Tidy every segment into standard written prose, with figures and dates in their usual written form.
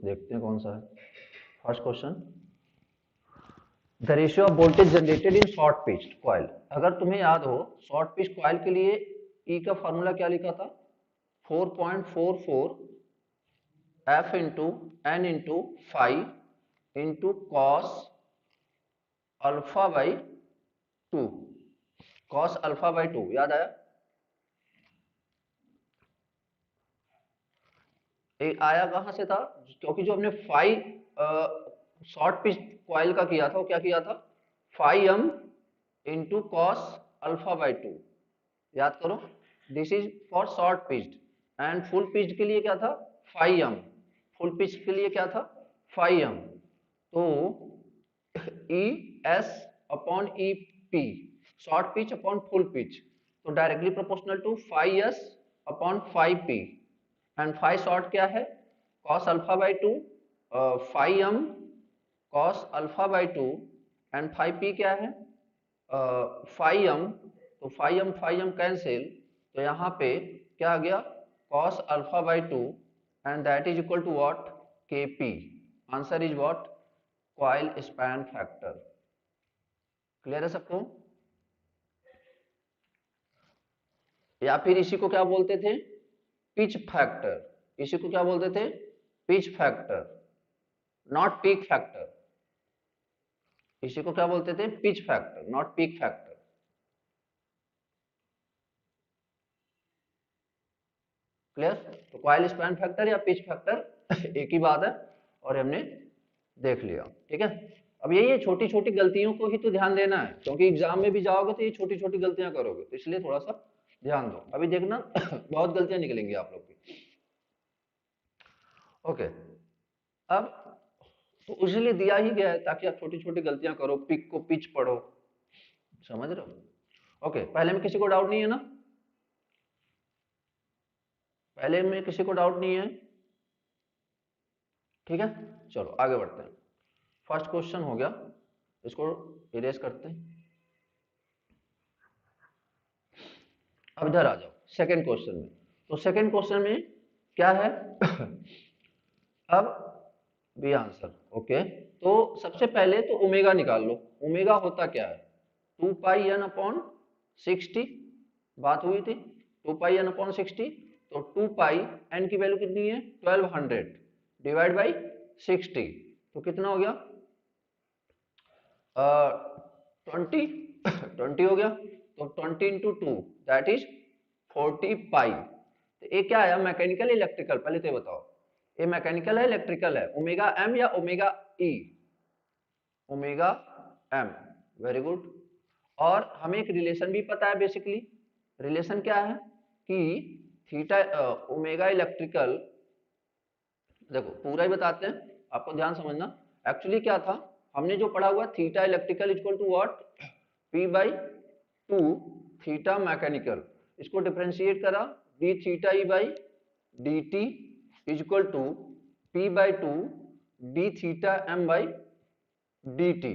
देखते हैं कौन सा है। First question, the ratio of voltage generated in short pitch coil. अगर तुम्हें याद हो, शॉर्ट पिच कॉइल के लिए ई का फॉर्मूला क्या लिखा था? 4.44 F into N into five into cos alpha by two. Cos alpha by two याद आया? आया कहां से था? क्योंकि जो हमने फाइव शॉर्ट पिच कॉइल का किया था वो क्या किया था? Five M into cos alpha by two. याद करो, this is for short pitch. And full pitch के लिए क्या था? Five M. फुल पिच के लिए क्या था? Five M. तो E S upon E P, short pitch upon full pitch, तो directly proportional to phi S upon phi P. And phi short क्या है? Cos alpha by two, phi M cos alpha by two. And phi P क्या है? Phi M. तो phi M cancel, तो यहाँ पे क्या आ गया? Cos alpha by two, and that is equal to what? K P. Answer is what? Coil span factor. Clear है सबको? या फिर इसी को क्या बोलते थे? Pitch factor. इसी को क्या बोलते थे? Pitch factor, not peak factor. इसी को क्या बोलते थे? Pitch factor, not peak factor. Clear? तो कॉइल स्पैन फैक्टर या पिच फैक्टर एक ही बात है, और हमने देख लिया। ठीक है, अब यही है, छोटी छोटी गलतियों को ही तो ध्यान देना है, क्योंकि एग्जाम में भी जाओगे तो ये छोटी छोटी गलतियां करोगे, तो इसलिए थोड़ा सा ध्यान दो। अभी देखना बहुत गलतियां निकलेंगी आप लोग की। ओके, अब तो इसलिए दिया ही गया है ताकि आप छोटी छोटी गलतियां करो, पिक को पिच पढ़ो। समझ रहे हो? ओके, पहले में किसी को डाउट नहीं है ना? पहले में किसी को डाउट नहीं है? ठीक है, चलो आगे बढ़ते हैं। फर्स्ट क्वेश्चन हो गया, इसको इरेज करते हैं। अब इधर आ जाओ सेकंड क्वेश्चन में। तो सेकंड क्वेश्चन में क्या है? अब बी आंसर। ओके, तो सबसे पहले तो ओमेगा निकाल लो। ओमेगा होता क्या है? 2 पाई n अपॉन 60। बात हुई थी 2 पाई n अपॉन 60। तो 2 पाई n की वैल्यू कितनी है? 1200 डिवाइड बाई 60, तो कितना हो गया? 20 20 हो गया। तो 20 into two that is 40 pi. तो ये क्या आया? Mechanical electrical? पहले तो ये बताओ, ये मैकेनिकल है इलेक्ट्रिकल है? ओमेगा एम या omega E? Omega M. Very good. और हमें एक रिलेशन भी पता है बेसिकली। रिलेशन क्या है? कि थीटा ओमेगा इलेक्ट्रिकल, देखो पूरा ही बताते हैं, आपको ध्यान समझना। एक्चुअली क्या था, हमने जो पढ़ा हुआ theta electrical equal to what? P by two theta mechanical. इसको डिफरेंशिएट करा, D theta E by D T is equal to P by two D theta M by D T.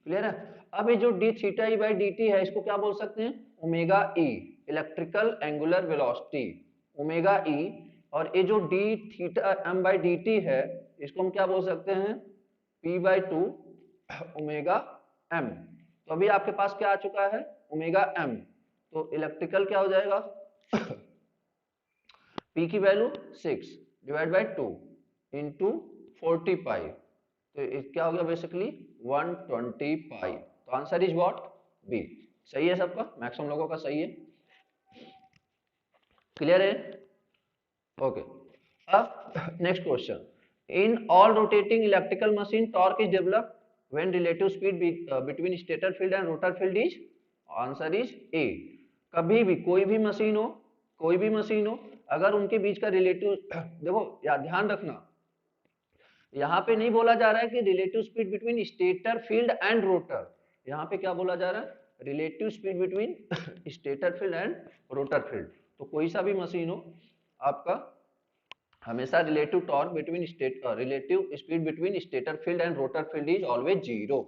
Clear है? अब ये जो D theta E by D T है, इसको क्या बोल सकते हैं? Omega E, electrical angular velocity, omega E. और ये जो D theta M by D T है, इसको हम क्या बोल सकते हैं? P by two omega M. तो अभी आपके पास क्या आ चुका है? Omega M. तो इलेक्ट्रिकल क्या हो जाएगा? पी की value 6 divide by 2 into 40 pi. तो क्या हो गया बेसिकली? 120 पाई। तो आंसर इज व्हाट? बी। सही है सबका? मैक्सिमम लोगों का सही है। क्लियर है? ओके, अब next question. In all rotating electrical machine torque is developed when relative speed between stator field and rotor field is? Answer is ए। कभी भी कोई भी मशीन हो, कोई भी मशीन हो, अगर उनके बीच का रिलेटिव देखो या ध्यान रखना, यहाँ पे नहीं बोला जा रहा है कि relative speed between stator field and rotor. यहाँ पे क्या बोला जा रहा है? Relative speed between stator field and rotor field. तो कोई सा भी मशीन हो आपका, हमेशा relative torque between relative speed between stator field and rotor field is always zero.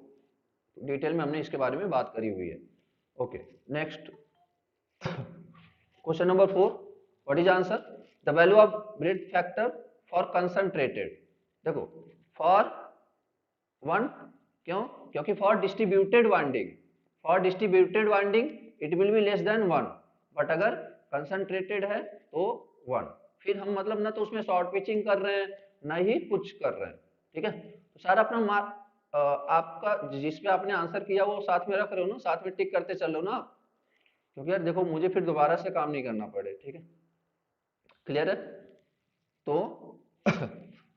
Detail में हमने इसके बारे में बात करी हुई है। Okay, next question number 4, what is answer? The value of bread factor for concentrated. देखो फॉर वन, क्यों? क्योंकि for distributed winding it will be less than one, but अगर कंसंट्रेटेड है तो वन। फिर हम मतलब ना तो उसमें शॉर्ट पिचिंग कर रहे हैं ना ही कुछ कर रहे हैं, ठीक है। तो सारा अपना मार्क आपका जिस पे आपने आंसर किया वो साथ में रख रहे हो ना, साथ में टिक करते चल रहे हो ना आप, क्योंकि यार देखो मुझे फिर दोबारा से काम नहीं करना पड़े, ठीक है, क्लियर है। तो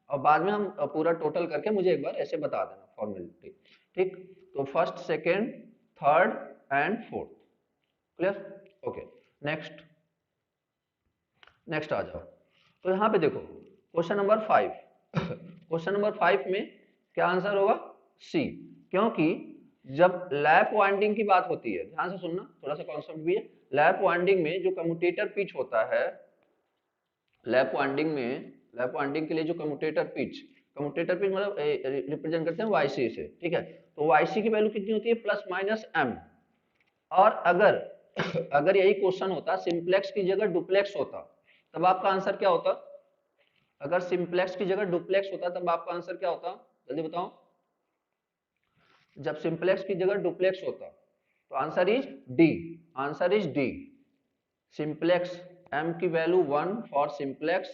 और बाद में हम पूरा टोटल करके मुझे एक बार ऐसे बता देना फॉर्मेलिटी, ठीक। तो first, second, third and fourth, clear, okay. Next next आ जाओ। तो यहाँ पे देखो क्वेश्चन नंबर 5 क्वेश्चन नंबर 5 में क्या आंसर होगा? सी, क्योंकि जब लैप वाइंडिंग की बात होती है, ध्यान से सुनना, थोड़ा सा कॉन्सेप्ट भी है। लैप वाइंडिंग में जो कम्यूटेटर पिच होता है, लैप वाइंडिंग के लिए जो कम्यूटेटर पिच मतलब रिप्रेजेंट करते हैं वाईसी से, ठीक है। तो वाईसी की वैल्यू कितनी होती है? Plus minus M. और अगर अगर यही क्वेश्चन होता सिंप्लेक्स की जगह डुप्लेक्स होता, तब आपका आंसर क्या होता? अगर सिंप्लेक्स की जगह डुप्लेक्स होता तब आपका आंसर क्या होता? जल्दी बताओ। जब सिंप्लेक्स की जगह डुप्लेक्स होता तो answer is D, answer is D. Simplex m की वैल्यू 1 फॉर सिंप्लेक्स,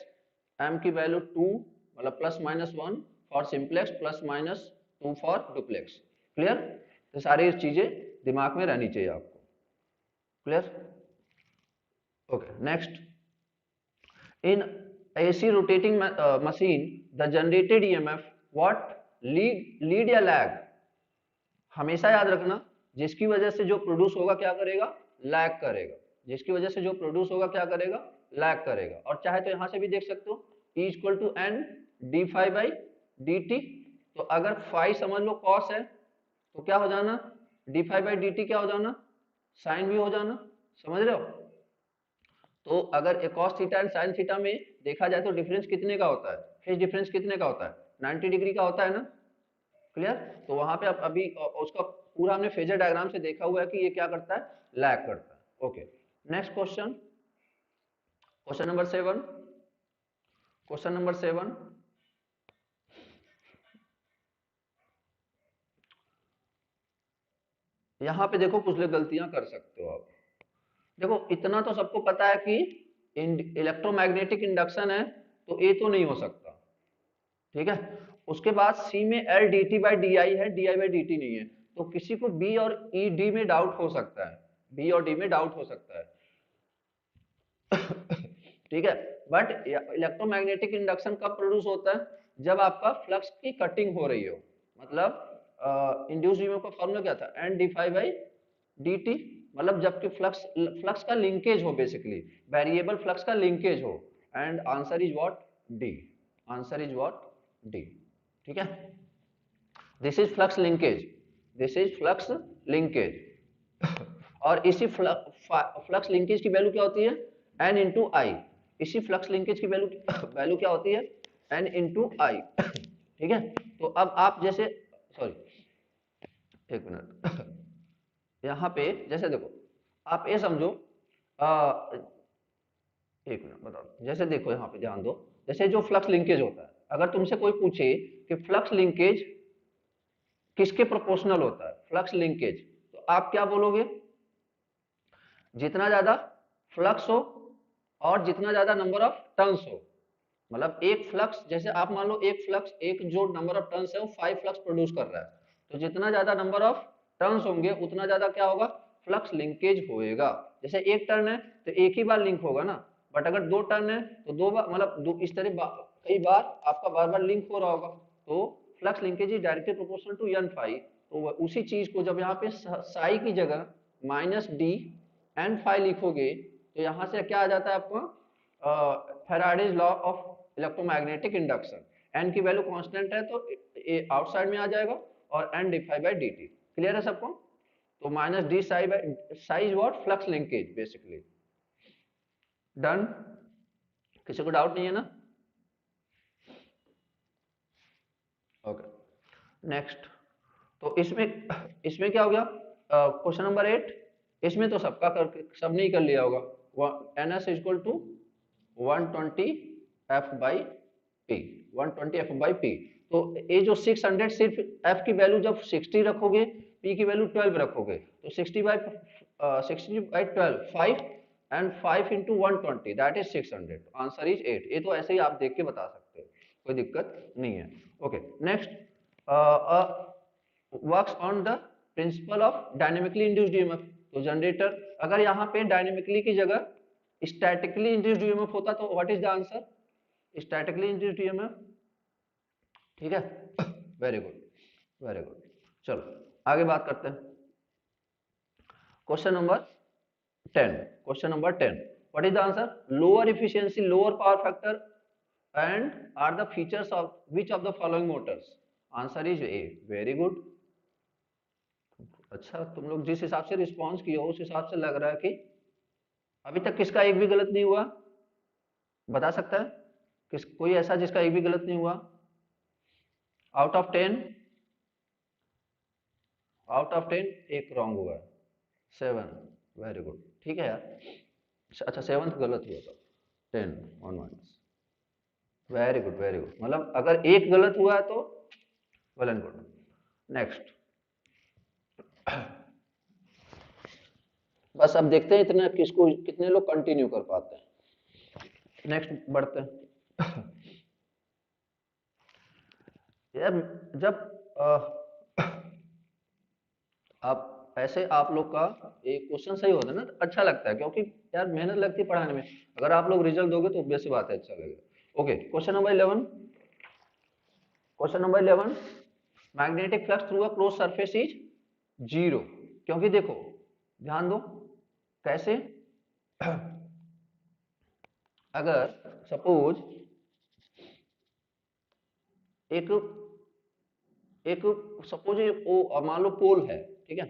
m की वैल्यू 2 मतलब plus minus 1 for simplex, plus minus 2 for duplex, clear. तो सारी चीजें दिमाग में रहनी चाहिए आपको, clear, okay. Next, in AC rotating machine the generated EMF what lead या lag, हमेशा याद रखना जिसकी वजह से जो प्रोड्यूस होगा क्या करेगा? लैग करेगा। जिसकी वजह से जो प्रोड्यूस होगा क्या करेगा? लैग करेगा। और चाहे तो यहां से भी देख सकते हो E equal to N D phi by D T. तो अगर फाई समझ लो कॉस है तो क्या हो जाना? D phi by D T क्या हो जाना? साइन भी हो जाना, समझ रहे हो। तो अगर cos theta and sine theta में देखा जाए तो डिफरेंस कितने का होता है? फेज डिफरेंस कितने का होता है? 90 डिग्री का होता है ना, क्लियर। तो वहां पे अभी उसका पूरा हमने फेजर डायग्राम से देखा हुआ है कि ये क्या करता है? लैग करता है, okay. Next question, question number 7, question number 7, यहां पे देखो कुछ गलतियां कर सकते हो आप। देखो इतना तो सबको पता है कि इलेक्ट्रोमैग्नेटिक इंडक्शन है तो ए तो नहीं हो सकता, ठीक है। उसके बाद सी में L D T by D I है, D I by D T नहीं है। तो किसी को बी और ई डी में डाउट हो सकता है, बी और डी में डाउट हो सकता है ठीक है। बट इलेक्ट्रोमैग्नेटिक इंडक्शन कब प्रोड्यूस होता है? जब आपका फ्लक्स की कटिंग हो रही हो, मतलब इंड्यूस्ड ईएमएफ का फॉर्मूला क्या था? N D phi by D T, मतलब जबकि फ्लक्स का लिंकेज हो, बेसिकली वेरिएबल फ्लक्स का लिंकेज हो। And answer is what? D, answer is what? D, ठीक है। This is flux linkage, this is flux linkage और इसी फ्लक्स लिंकेज की वैल्यू क्या होती है? N into I. इसी फ्लक्स लिंकेज की वैल्यू क्या होती है? एन इंटू आई, ठीक है। तो अब आप जैसे, सॉरी एक मिनट यहाँ पे जैसे देखो, आप ये समझो, एक मिनट बताओ, जैसे देखो यहाँ पे ध्यान दो, जैसे जो फ्लक्स लिंकेज होता है, अगर तुमसे कोई पूछे कि फ्लक्स लिंकेज किसके प्रोपोर्शनल होता है, फ्लक्स लिंकेज, तो आप क्या बोलोगे? जितना ज्यादा फ्लक्स हो और जितना ज्यादा नंबर ऑफ टर्न्स हो, मतलब एक फ्लक्स, जैसे आप मान लो एक फ्लक्स, एक जो नंबर ऑफ टर्न्स है वो 5 फ्लक्स प्रोड्यूस कर रहा है, तो जितना ज्यादा नंबर ऑफ टर्न्स होंगे उतना ज्यादा क्या होगा? फ्लक्स लिंकेज होएगा। जैसे एक टर्न है तो एक ही बार लिंक होगा ना, बट अगर दो टर्न है तो दो बार, मतलब इस तरह कई बार आपका बार बार लिंक हो रहा होगा, तो flux linkage is directly proportional to N phi. तो उसी चीज को जब यहाँ पे साई की जगह माइनस डी एन फाई लिखोगे तो यहाँ से क्या आ जाता है आपको? Faraday's law of electromagnetic induction. N की वैल्यू कांस्टेंट है तो आउटसाइड में आ जाएगा और N D phi by D T, clear है सबको। तो minus D psi by psi is what? Flux linkage basically. Done, किसी को डाउट नहीं है ना? Okay, next. तो इसमें क्या हो गया? क्वेश्चन नंबर 8, इसमें तो सबका करके सबने ही कर लिया होगा। N S equal to 120 F by P, 120 F by P. तो ये जो 600 सिर्फ f की वैल्यू जब 60 रखोगे, p की वैल्यू 12 रखोगे, तो 60/12 5 and 5 into 120 that is 600, answer is 8। ये तो ऐसे ही आप देख के बता सकते हो, कोई दिक्कत नहीं है। Okay next, works on the principle of dynamically induced EMF. तो जनरेटर, अगर यहाँ पे डायनेमिकली की जगह स्टैटिकली इंड्यूस्ड ईएमएफ होता तो what is the answer? Statically induced EMF. ठीक है, वेरी गुड वेरी गुड। चलो आगे बात करते हैं। Question number 10, question number 10, what is the answer? Lower efficiency, lower power factor and are the features of which of the following motors? Answer is A, very good. अच्छा, तुम लोग जिस हिसाब से रिस्पॉन्स किए हो उस हिसाब से लग रहा है कि अभी तक किसका एक भी गलत नहीं हुआ, बता सकता है किस, कोई ऐसा जिसका एक भी गलत नहीं हुआ? आउट ऑफ 10, आउट ऑफ 10 एक रॉन्ग हुआ है, 7, वेरी गुड। ठीक है यार, अच्छा 7th गलत हुआ था, 10 on minus, very good very good. मतलब अगर एक गलत हुआ है तो वेल एंड गुड। नेक्स्ट, बस अब देखते हैं इतना किसको, कितने लोग कंटिन्यू कर पाते हैं। नेक्स्ट बढ़ते हैं। यार जब आप ऐसे, आप लोग का एक क्वेश्चन सही होता है ना तो अच्छा लगता है, क्योंकि यार मेहनत लगती है पढ़ाने में। अगर आप लोग रिजल्ट दोगे तो बेसिक बात है, अच्छा लगेगा। Okay, question number 11, question number 11, magnetic flux through a close surface is 0। क्योंकि देखो ध्यान दो कैसे, अगर सपोज एक एक सपोज मान लो पोल है, ठीक है,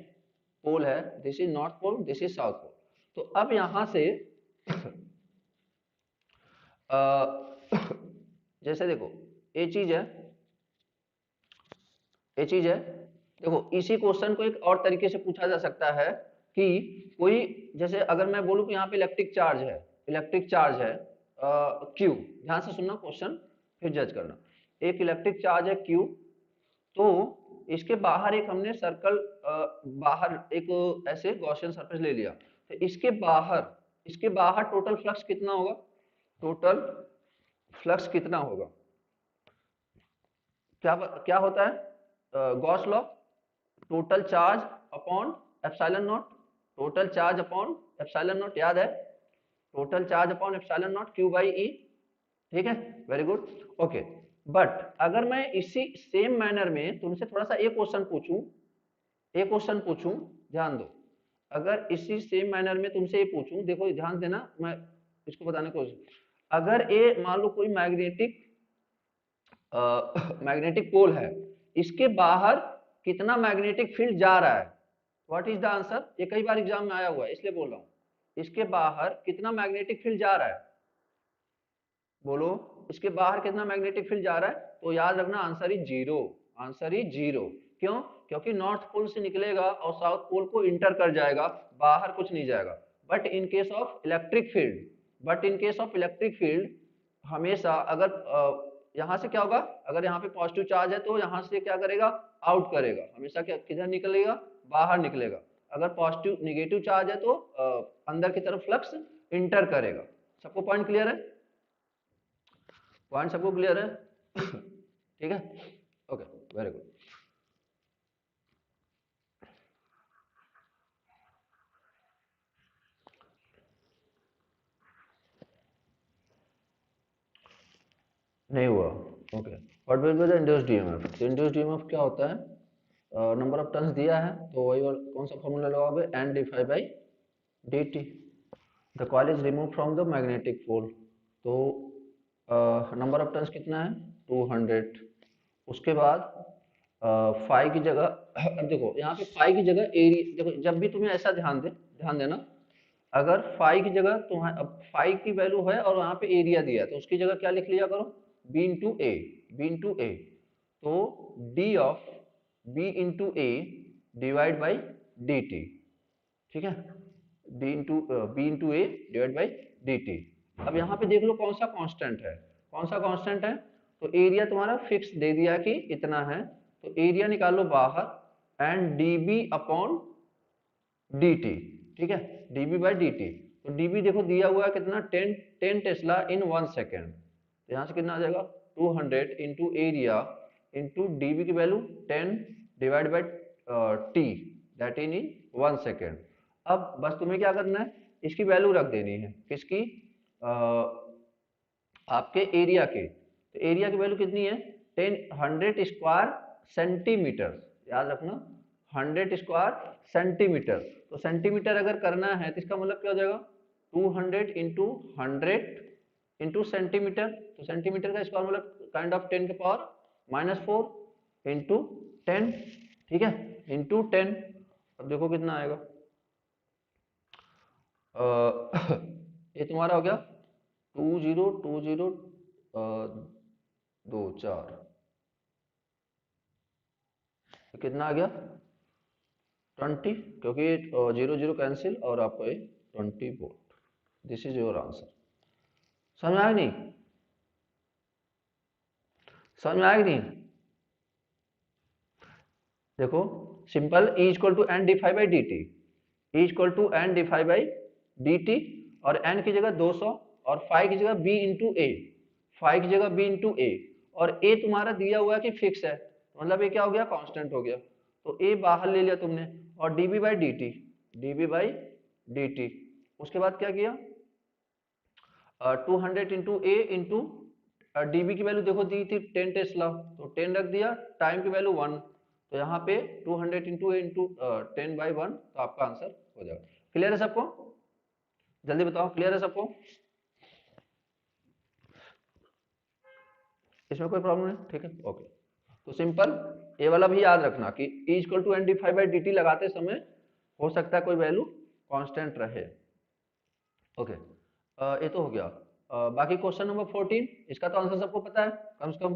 पोल है, this is north pole, this is south pole. तो अब यहां से जैसे देखो ये चीज है, ये चीज है, देखो इसी क्वेश्चन को एक और तरीके से पूछा जा सकता है कि कोई, जैसे अगर मैं बोलूं कि यहाँ पे इलेक्ट्रिक चार्ज है, इलेक्ट्रिक चार्ज है क्यू, ध्यान से सुनना क्वेश्चन फिर जज करना। एक इलेक्ट्रिक चार्ज है क्यू, तो इसके बाहर एक हमने सर्कल, बाहर एक ऐसे गॉसियन सरफेस ले लिया, तो इसके बाहर टोटल फ्लक्स कितना होगा? टोटल फ्लक्स कितना होगा? क्या क्या होता है Gauss law? Total charge upon epsilon naught, total charge upon epsilon naught, याद है? Total charge upon epsilon naught Q by E. ठीक है, वेरी गुड। ओके, बट अगर मैं इसी सेम मैनर में तुमसे थोड़ा सा एक क्वेश्चन पूछूं, एक क्वेश्चन पूछूं, ध्यान दो, अगर इसी सेम मैनर में तुमसे ये पूछूं, देखो ध्यान देना, मैं इसको बताने की कोशिश, अगर ये मान लो कोई मैग्नेटिक मैग्नेटिक पोल है, इसके बाहर कितना मैग्नेटिक फील्ड जा रहा है? What is the answer? ये कई बार एग्जाम में आया हुआ है इसलिए बोल रहा हूँ, इसके बाहर कितना मैग्नेटिक फील्ड जा रहा है? बोलो, इसके बाहर कितना मैग्नेटिक फील्ड जा रहा है? तो याद रखना आंसर इज 0, आंसर इज 0। क्यों? क्योंकि नॉर्थ पोल से निकलेगा और साउथ पोल को इंटर कर जाएगा, बाहर कुछ नहीं जाएगा। But in case of electric field, but in case of electric field हमेशा अगर यहाँ से क्या होगा, अगर यहाँ पे पॉजिटिव चार्ज है तो यहाँ से क्या करेगा? आउट करेगा, हमेशा क्या किधर निकलेगा? बाहर निकलेगा। अगर पॉजिटिव निगेटिव चार्ज है तो अंदर की तरफ फ्लक्स इंटर करेगा। सबको पॉइंट क्लियर है? पॉइंट सबको क्लियर है? ठीक है, ओके, वेरी गुड। नहीं हुआ, okay. What will be the induced EMF? Induced EMF क्या होता है? नंबर ऑफ टर्न्स दिया है तो वही कौन सा फॉर्मूला लगाओगे? N D phi by D T. The coil is remove from the magnetic pole, तो नंबर ऑफ टर्न्स कितना है? 200। उसके बाद फाई की जगह अब देखो यहाँ पे फाई की जगह एरिया, देखो जब भी तुम्हें ऐसा ध्यान देना, अगर फाई की जगह तुम्हारे, अब फाई की वैल्यू है और वहाँ पे एरिया दिया है तो उसकी जगह क्या लिख लिया करो? B into A, B into A. तो D of B into A divide by D T. ठीक है, D into B into A divide by D T. अब यहाँ पे देख लो कौन सा कांस्टेंट है, कौन सा कांस्टेंट है? तो एरिया तुम्हारा फिक्स दे दिया कि इतना है, तो एरिया निकालो बाहर एंड डीबी अपॉन dt, ठीक है, dB बाई dt। तो dB देखो दिया हुआ है कितना, 10 टेस्ला इन 1 सेकेंड, तो यहाँ से कितना आ जाएगा 200 इंटू एरिया इंटू dB की value 10 divide by t that in 1 second. अब बस तुम्हें क्या करना है, इसकी वैल्यू रख देनी है, किसकी, आपके एरिया के। तो एरिया की वैल्यू कितनी है 100 स्क्वायर सेंटीमीटर, याद रखना 100 स्क्वायर सेंटीमीटर। तो सेंटीमीटर अगर करना है तो इसका मतलब क्या हो जाएगा 200 इंटू 100 इंटू सेंटीमीटर, तो सेंटीमीटर का स्क्वायर मतलब काइंड ऑफ 10 के पावर -4 इंटू 10, ठीक है, इंटू 10। अब देखो कितना आएगा, ये तुम्हारा हो गया 2020 2 4, कितना आ गया 20, क्योंकि 0 0 कैंसिल और आपको ये 20 volt. This is your answer. समझ में आया नहीं, समझ में आया नहीं? देखो simple, E equal to N D five by D T, E equal to N D five by D T, और n की जगह 200 और फाइव की जगह b इंटू ए, फाइव की जगह b इंटू ए, और a तुम्हारा दिया हुआ है कि फिक्स है, मतलब ये क्या हो गया कांस्टेंट हो गया, तो a बाहर ले लिया तुमने, और dB by D T, dB by D T. उसके बाद क्या किया 200 इंटू ए इंटू dB की वैल्यू देखो दी थी 10 टेस्ला, तो 10 रख दिया, टाइम की वैल्यू 1, तो यहाँ पे 200 इंटू ए इंटू 10 बाई 1, तो आपका आंसर हो जाएगा। क्लियर है सबको, जल्दी बताओ क्लियर है सबको, इसमें कोई प्रॉब्लम नहीं, ठीक है ओके। तो सिंपल ये वाला भी याद रखना कि E equal to N D five by D T लगाते समय हो सकता है कोई वैल्यू कांस्टेंट रहे, ओके। ये तो हो गया। बाकी क्वेश्चन नंबर 14, इसका तो आंसर सबको पता है कम से कम,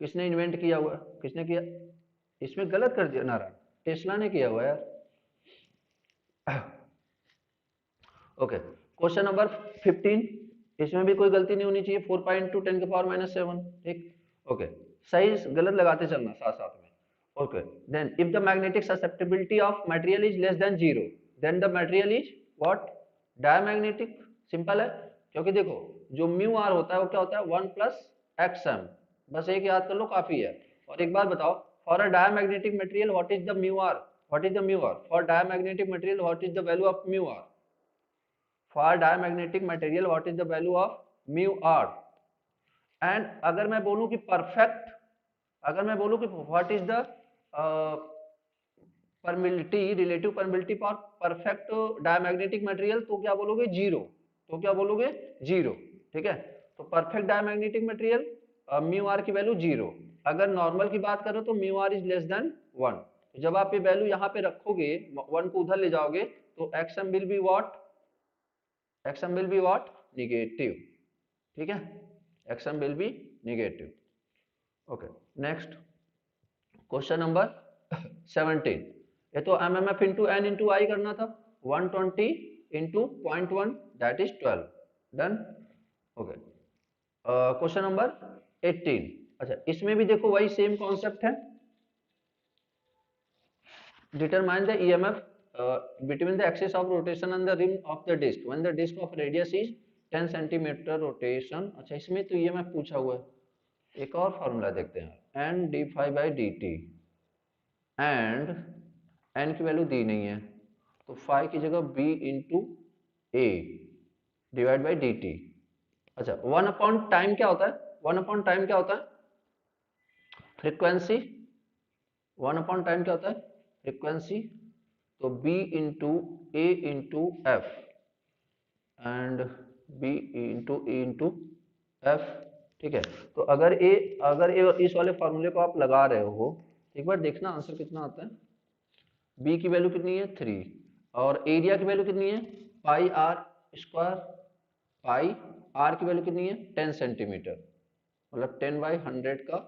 किसने इन्वेंट किया हुआ है, किसने किया, इसमें गलत कर दिया नारायण, टेस्ला ने किया हुआ है यार। ओके क्वेश्चन नंबर 15, इसमें भी कोई गलती नहीं होनी चाहिए, 4 पाई इंटू 10 के पावर -7, ठीक ओके, सही गलत लगाते चलना साथ साथ में, okay. Then if the magnetic susceptibility of material is less than 0, then the material is what, diamagnetic. Simple है, क्योंकि देखो जो म्यू आर होता है वो क्या होता है 1 प्लस XM, बस एक याद कर लो काफी है। और एक बात बताओ, for a diamagnetic material what is the mu R, what is the mu R for diamagnetic material, what is the value of mu R for diamagnetic material, what is the value of mu R. And अगर मैं बोलूं कि perfect, अगर मैं बोलूं कि what is the permeability, relative permeability for perfect diamagnetic material, तो क्या बोलोगे 0, तो क्या बोलोगे 0, ठीक है। तो perfect diamagnetic material mu R की वैल्यू 0, अगर नॉर्मल की बात करो तो mu R is less than 1। जब आप ये वैल्यू यहाँ पे रखोगे 1 को उधर ले जाओगे तो XM will be what, XM will be what, negative, ठीक है, XM will be negative, okay. Next question number 17, ये तो MMF इंटू N इंटू आई करना था, 120 into 0.1 that is 12, done, okay. Question number 18, अच्छा इसमें भी देखो वही सेम कॉन्सेप्ट है, determine the EMF between the axis of rotation and the rim of the disc when the disc of radius is 10 centimeter rotation। अच्छा इसमें तो EMF पूछा हुआ है, एक और फॉर्मूला देखते हैं, n d phi by dt, and n की वैल्यू दी नहीं है, तो phi की जगह b into A divide by D T. अच्छा 1 अपॉन टाइम क्या होता है, 1 अपॉन टाइम क्या होता है, फ्रीक्वेंसी, 1 अपॉन टाइम क्या होता है फ्रीक्वेंसी, तो b into A into F and b into A into F, ठीक है। तो अगर इस वाले फॉर्मूले को आप लगा रहे हो, एक बार देखना आंसर कितना आता है, b की वैल्यू कितनी है 3, और एरिया की वैल्यू कितनी है pi R square, pi R की वैल्यू कितनी है 10 सेंटीमीटर, मतलब 10 बाई 100 का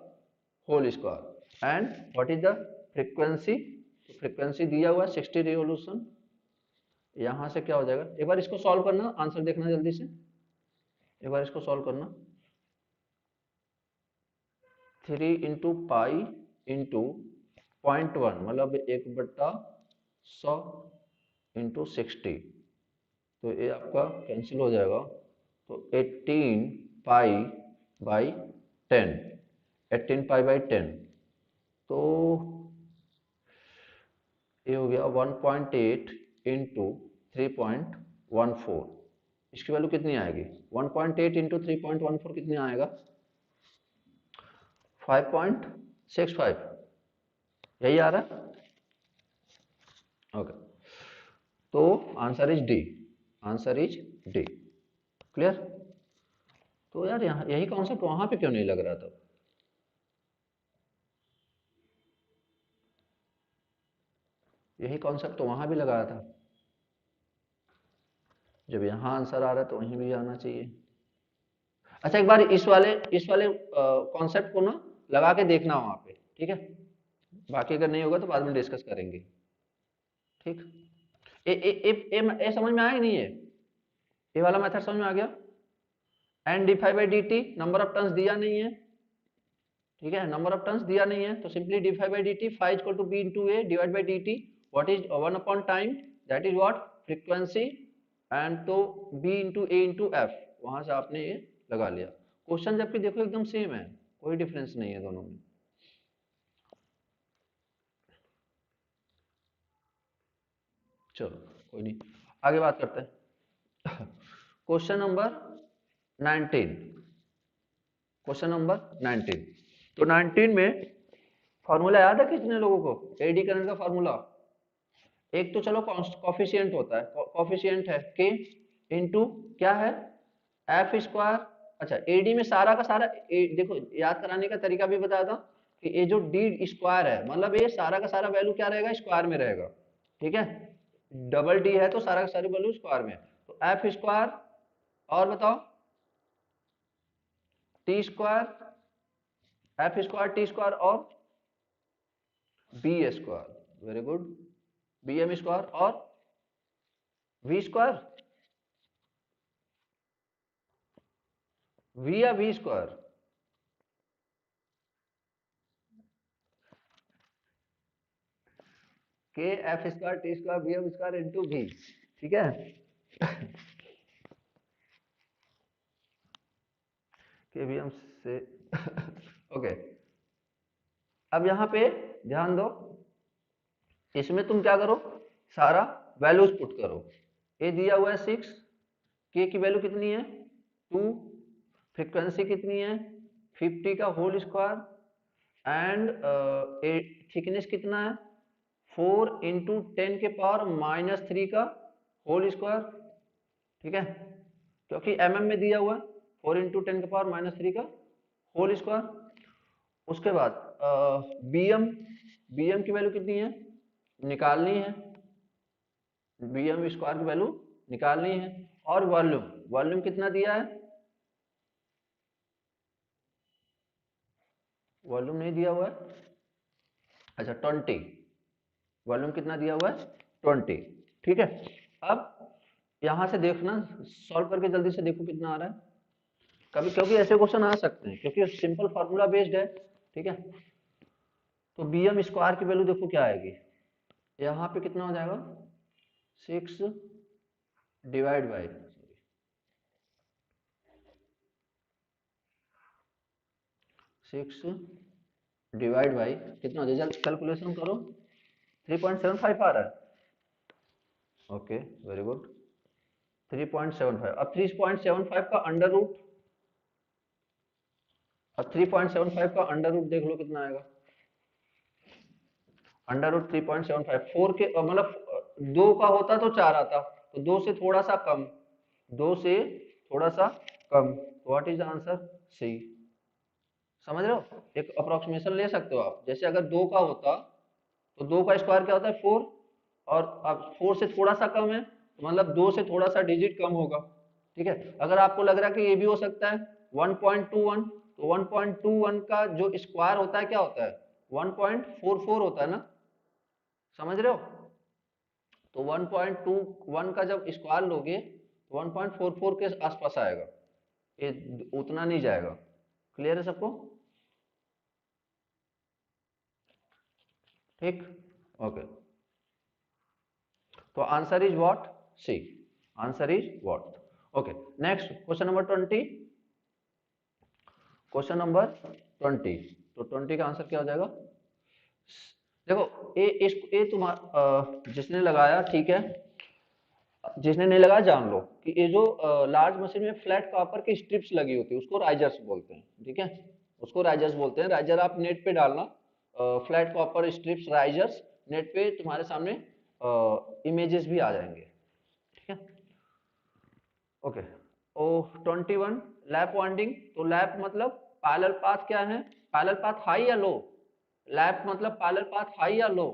whole square, and what is the frequency, frequency दिया हुआ 60 रिवोल्यूशन, यहां से क्या हो जाएगा, एक बार इसको सॉल्व करना, आंसर देखना जल्दी से, एक बार इसको सॉल्व करना, 3 × पाई × 0.1 मतलब 1/100 × 60, तो ये आपका कैंसिल हो जाएगा। तो 18 पाई बाई 10, 18 पाई बाई 10, तो ये हो गया 1.8 × 3.14। इसकी वैल्यू कितनी आएगी? 1.8 × 3.14 कितनी आएगा? 5.65, यही आ रहा है। ओके, तो answer is D, answer is D. Clear? तो यार यहाँ यही कॉन्सेप्ट वहां पे क्यों नहीं लग रहा था? यही कॉन्सेप्ट तो वहां भी लगाया था। जब यहाँ आंसर आ रहा है तो वहीं भी आना चाहिए। अच्छा, एक बार इस वाले कॉन्सेप्ट को ना लगा के देखना वहां पे, ठीक है? बाकी अगर नहीं होगा तो बाद में डिस्कस करेंगे, ठीक? ए समझ में आया कि नहीं? है ये वाला मेथड समझ में आ गया? N D phi by D T, number of turns दिया नहीं है, ठीक है? नंबर ऑफ टर्न्स दिया नहीं है, तो simply D phi by D T, phi equal to B into A divide by D T, what is 1 upon time, that is what? Frequency, and तो B into A into F, वहां से आपने ये लगा लिया। क्वेश्चन जबकि देखो एकदम सेम है, कोई डिफरेंस नहीं है दोनों में। चलो कोई नहीं, आगे बात करते हैं। Question number 19, question number 19। तो 19 में फॉर्मूला याद है कितने लोगों को? एडी करंट का फॉर्मूला एक तो चलो कॉफिशिएंट होता है, कॉफिशिएंट है के इंटू क्या है? F square. अच्छा, एडी में सारा का सारा देखो याद कराने का तरीका भी बताया था कि ये जो डी स्क्वायर है, मतलब ये सारा का सारा वैल्यू क्या रहेगा? स्क्वायर में रहेगा, ठीक है? डबल डी है तो सारा का सारी वैल्यू स्क्वायर में। तो एफ स्क्वायर, और बताओ T square, F square T square, और B square, very good, B M square, और वी स्क्वायर, वी या V square? K F square T square B M square into V, ठीक है? के बी एम से okay. अब यहाँ पे ध्यान दो, इसमें तुम क्या करो? सारा वैल्यूज पुट करो। ए दिया हुआ है 6, के की वैल्यू कितनी है? 2, फ्रीक्वेंसी कितनी है? 50 का होल स्क्वायर, एंड थिकनेस कितना है? 4 इंटू 10 के पावर -3 का होल स्क्वायर, ठीक है? क्योंकि एमएम में दिया हुआ है, 4 इंटू 10 के पावर -3 का होल स्क्वायर। उसके बाद बीएम, बीएम की वैल्यू कितनी है? निकालनी है, बीएम स्क्वायर की वैल्यू निकालनी है। और वॉल्यूम, वॉल्यूम कितना दिया है? वॉल्यूम नहीं दिया हुआ है, अच्छा 20, वॉल्यूम कितना दिया हुआ है? 20, ठीक है? अब यहां से देखना, सॉल्व करके जल्दी से देखो कितना आ रहा है। कभी क्योंकि ऐसे क्वेश्चन आ सकते हैं, क्योंकि सिंपल फार्मूला बेस्ड है, ठीक है? तो बी एम स्क्वायर की वैल्यू देखो क्या आएगी, यहाँ पे कितना हो जाएगा? 6 डिवाइड बाई 6 डिवाइड बाई कितना हो जाएगा? कैलकुलेशन करो, 3.75 आ रहा है, ओके वेरी गुड, 3.75। अब 3.75 का अंडर रूट, अब 3.75 का अंडर रूट देख लो कितना आएगा? अंडर रूट 3.75, 4 के मतलब 2 का होता तो 4 आता, तो 2 से थोड़ा सा कम, 2 से थोड़ा सा कम, व्हाट इज द आंसर? सी। समझ रहे हो? एक अप्रोक्सीमेशन ले सकते हो आप, जैसे अगर 2 का होता तो 2 का स्क्वायर क्या होता है? 4, और अब 4 से थोड़ा सा कम है तो मतलब 2 से थोड़ा सा डिजिट कम होगा, ठीक है? अगर आपको लग रहा है कि ये भी हो सकता है 1.21, तो 1.21 का जो स्क्वायर होता है क्या होता है? 1.44 होता है ना, समझ रहे हो? तो 1.21 का जब स्क्वायर लोगे तो 1.44 के आसपास आएगा, ये उतना नहीं जाएगा। क्लियर है सबको? ठीक, ओके। तो answer is what? C, answer is what. Okay, next question number 20। Question number 20, तो 20 का आंसर क्या हो जाएगा? देखो ये तुम्हारा जिसने लगाया ठीक है, जिसने नहीं लगाया जान लो कि ये जो लार्ज मशीन में फ्लैट कॉपर की स्ट्रिप्स लगी होती है उसको राइजर्स बोलते हैं, ठीक है, उसको राइजर्स बोलते हैं। राइजर आप नेट पे डालना, flat copper strips risers, net पे तुम्हारे सामने इमेजेस भी आ जाएंगे, ठीक है, ओके। ओ 21 लैप वाइंडिंग, तो लैप मतलब पैरेलल पाथ क्या है? पैरेलल पाथ हाई या लो? लैप मतलब पैरेलल पाथ हाई या लो,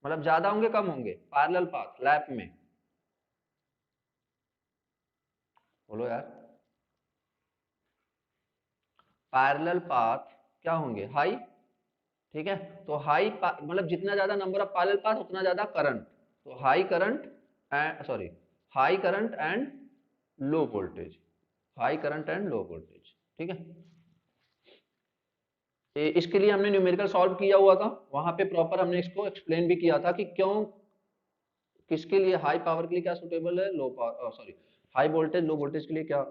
मतलब ज्यादा होंगे कम होंगे पैरेलल पाथ लैप में? बोलो यार। पैरेलल पाथ क्या होंगे? हाई, ठीक है। तो हाई मतलब जितना ज्यादा नंबर ऑफ पैरेलल पाथ उतना ज्यादा करंट, तो high current and sorry high current and low voltage, high current and low voltage, ठीक है। इसके लिए हमने न्यूमेरिकल सॉल्व किया हुआ था, वहां पे प्रॉपर हमने इसको एक्सप्लेन भी किया था कि क्यों, किसके लिए हाई पावर के लिए क्या सुटेबल है, low power sorry high voltage low voltage के लिए क्या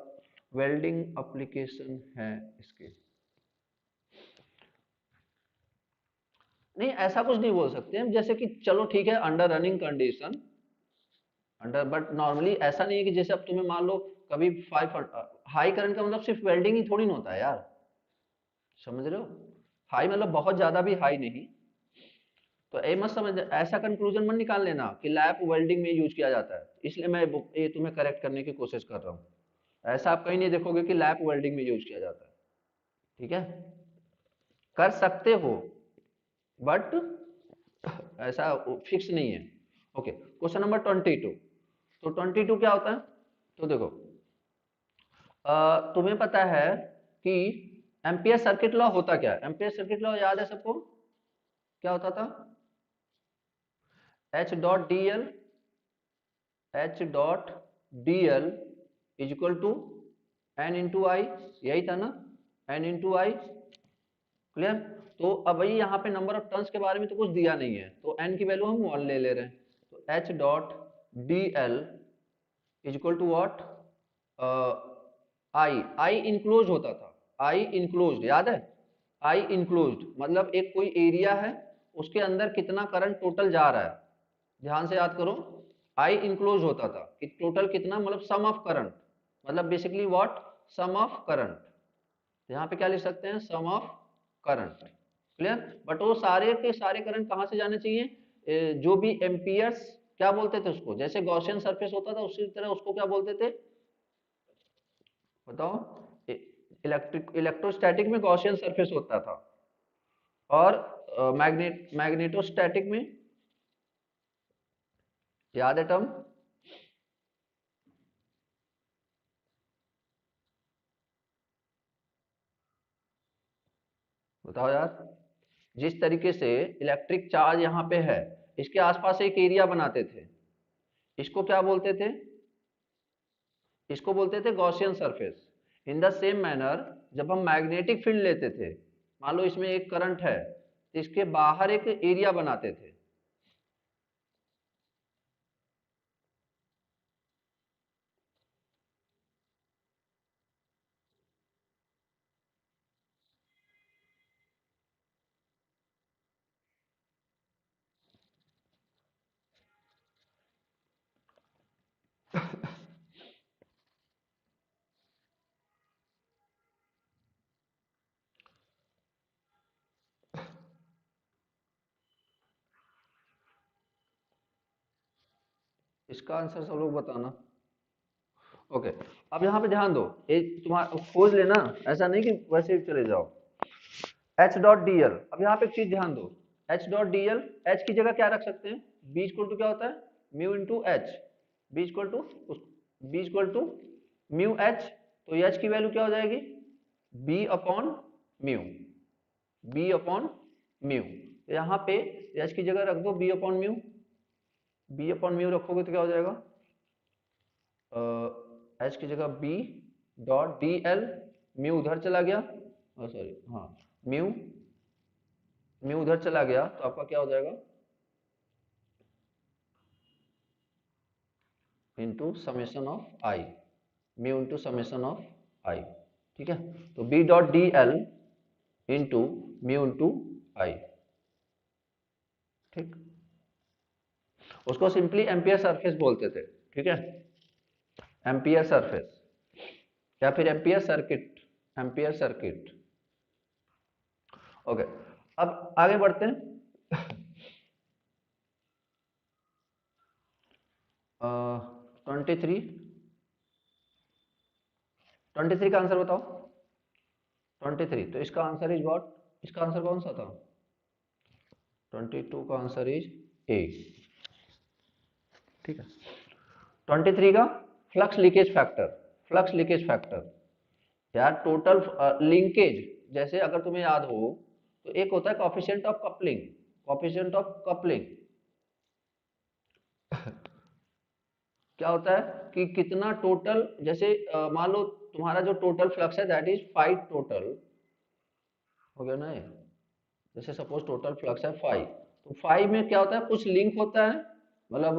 वेल्डिंग एप्लीकेशन है इसके। नहीं ऐसा कुछ नहीं बोल सकते हम, जैसे कि चलो ठीक है under running condition, under, but normally ऐसा नहीं है कि जैसे अब तुम्हें मान लो कभी 5 हाई करंट का मतलब सिर्फ वेल्डिंग ही थोड़ी ना होता है यार, समझ रहे हो? हाई मतलब बहुत ज्यादा भी हाई नहीं। तो ये मत समझ, ऐसा कंक्लूजन मत निकाल लेना कि लैप वेल्डिंग में यूज किया जाता है, इसलिए मैं ये तुम्हें करेक्ट करने की कोशिश कर रहा हूँ। ऐसा आप कहीं नहीं देखोगे कि लैप वेल्डिंग में यूज किया जाता है, ठीक है, कर सकते हो बट ऐसा फिक्स नहीं है। Okay, question number 22। तो 22 क्या होता है? तो देखो तुम्हें पता है कि एम्पियर सर्किट लॉ होता क्या है? एम्पियर सर्किट लॉ याद है सबको? क्या होता था? H dot D L, H dot D L is equal to N into I, यही था ना, एन इंटू आई, क्लियर। तो अब भाई यहाँ पे नंबर ऑफ टर्न्स के बारे में तो कुछ दिया नहीं है, तो एन की वैल्यू हम 1 ले रहे हैं, तो H dot D L is equal to what, I, I enclose होता था, आई इंक्लोज याद है? आई इंक्लोज मतलब एक कोई एरिया है उसके अंदर कितना करंट टोटल जा रहा है, ध्यान से याद करो। आई इंक्लोज होता था कि टोटल कितना, मतलब सम ऑफ करंट, मतलब basically what, sum of current. यहाँ पे क्या लिख सकते हैं? Sum of current, clear. But वो सारे के सारे करंट कहाँ से जाने चाहिए? जो भी एम्पियर्स, क्या बोलते थे उसको, जैसे गॉसियन सरफेस होता था उसी तरह उसको क्या बोलते थे बताओ? इलेक्ट्रोस्टैटिक में गॉसियन सरफेस होता था, और मैग्नेटोस्टैटिक में, याद है टर्म? बताओ यार। जिस तरीके से इलेक्ट्रिक चार्ज यहाँ पे है, इसके आसपास एक एरिया बनाते थे, इसको क्या बोलते थे? इसको बोलते थे Gaussian surface. In the same manner जब हम मैग्नेटिक फील्ड लेते थे, मान लो इसमें एक करंट है, तो इसके बाहर एक एरिया बनाते थे। इसका आंसर सब लोग बताना। ओके, अब यहाँ पे ध्यान दो, एक तुम्हारा खोज लेना, ऐसा नहीं कि वैसे ही चले जाओ। एच डॉट डी एल, अब यहाँ पे एक चीज ध्यान दो, H dot D L, H की जगह क्या रख सकते हैं? बी इक्वल टू क्या होता है? Mu into H, B equal to B equal to mu H, तो एच की वैल्यू क्या हो जाएगी? B upon mu, B upon mu. तो यहाँ पे एच की जगह रख दो B upon mu, B upon mu रखोगे तो क्या हो जाएगा? एच की जगह B dot D L, mu उधर चला गया, सॉरी हाँ, म्यू म्यू उधर चला गया तो आपका क्या हो जाएगा, into summation of I, mu into summation of I. ठीक है, तो B dot D L into mu into I. ठीक, उसको सिंपली एम्पियर सरफेस बोलते थे। ठीक है, एम्पियर सरफेस या फिर ampere circuit, ampere circuit. Okay, अब आगे बढ़ते हैं। 23, 23 का आंसर बताओ। 23, तो इसका आंसर इज व्हाट, इसका आंसर कौन सा था? 22 का आंसर इज ए। ठीक है, 23 का flux leakage factor, flux leakage factor यार टोटल लिंकेज, जैसे अगर तुम्हें याद हो तो एक होता है coefficient of coupling, coefficient of coupling क्या होता है कि कितना टोटल, जैसे मान लो तुम्हारा जो टोटल फ्लक्स है दैट इज 5 टोटल, हो गया ना ये, जैसे सपोज टोटल फ्लक्स है 5, तो 5 में क्या होता है, कुछ लिंक होता है, मतलब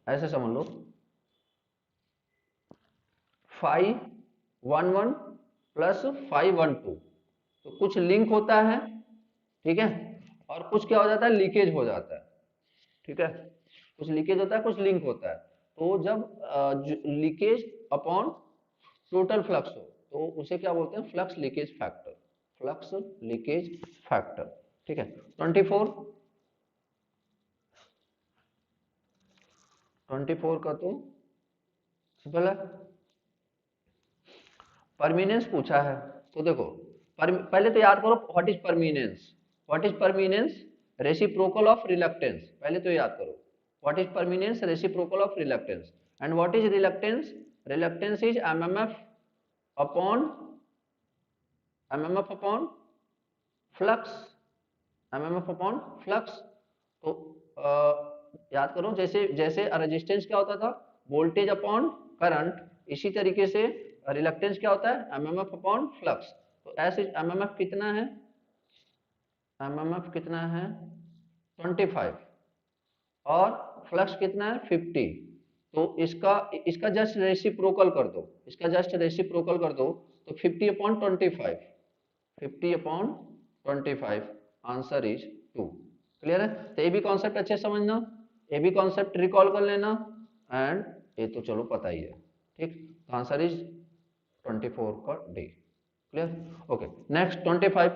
ऐसे समझ लो 511 प्लस 512, तो कुछ लिंक होता है। ठीक है, और कुछ क्या हो जाता है, लीकेज हो जाता है। ठीक है, कुछ लीकेज होता है, कुछ लिंक होता है। तो जब लीकेज अपॉन टोटल फ्लक्स हो तो उसे क्या बोलते हैं, flux leakage factor, flux leakage factor. ठीक है, 24, 24 का तो सिंपल है, परमीनेंस पूछा है। तो देखो पहले तो याद करो what is permeance, what is permeance, reciprocal of reluctance, पहले तो याद करो what is permeance, reciprocal of reluctance, and what is reluctance, reluctance is MMF upon, MMF upon flux, MMF upon flux. तो याद करो जैसे जैसे रेजिस्टेंस क्या होता था, वोल्टेज अपॉन करंट, इसी तरीके से रिलक्टेंस क्या होता है, एमएमएफ अपॉन फ्लक्स। तो ऐसे एमएमएफ कितना है, एमएमएफ कितना है 25 और फ्लक्स कितना है 50, तो इसका इसका जस्ट रेसिप्रोकल कर दो, इसका जस्ट रेसिप्रोकल कर दो, तो 50 upon 25, 50 upon 25, answer is 2। Clear है, तो ये भी कॉन्सेप्ट अच्छे समझना, ये भी कॉन्सेप्ट रिकॉल कर लेना, एंड ये तो चलो पता ही है। ठीक, आंसर इज 24 का डी। क्लियर, ओके, नेक्स्ट 25,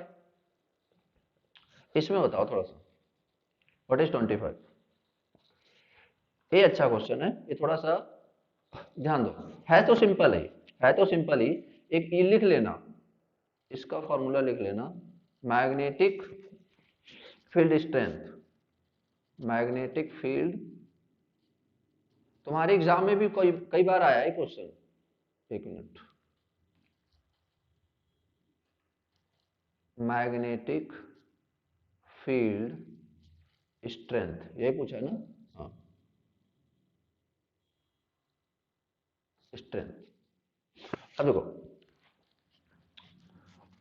इसमें बताओ थोड़ा सा व्हाट इज 25। ये अच्छा क्वेश्चन है, ये थोड़ा सा ध्यान दो, है तो सिंपल ही, है तो सिंपल ही। एक ई लिख लेना, इसका फॉर्मूला लिख लेना, magnetic field strength, magnetic field, तुम्हारे एग्जाम में भी कई बार आया है क्वेश्चन, एक मिनट, मैग्नेटिक फील्ड स्ट्रेंथ ये पूछा है ना, हाँ स्ट्रेंथ। अब देखो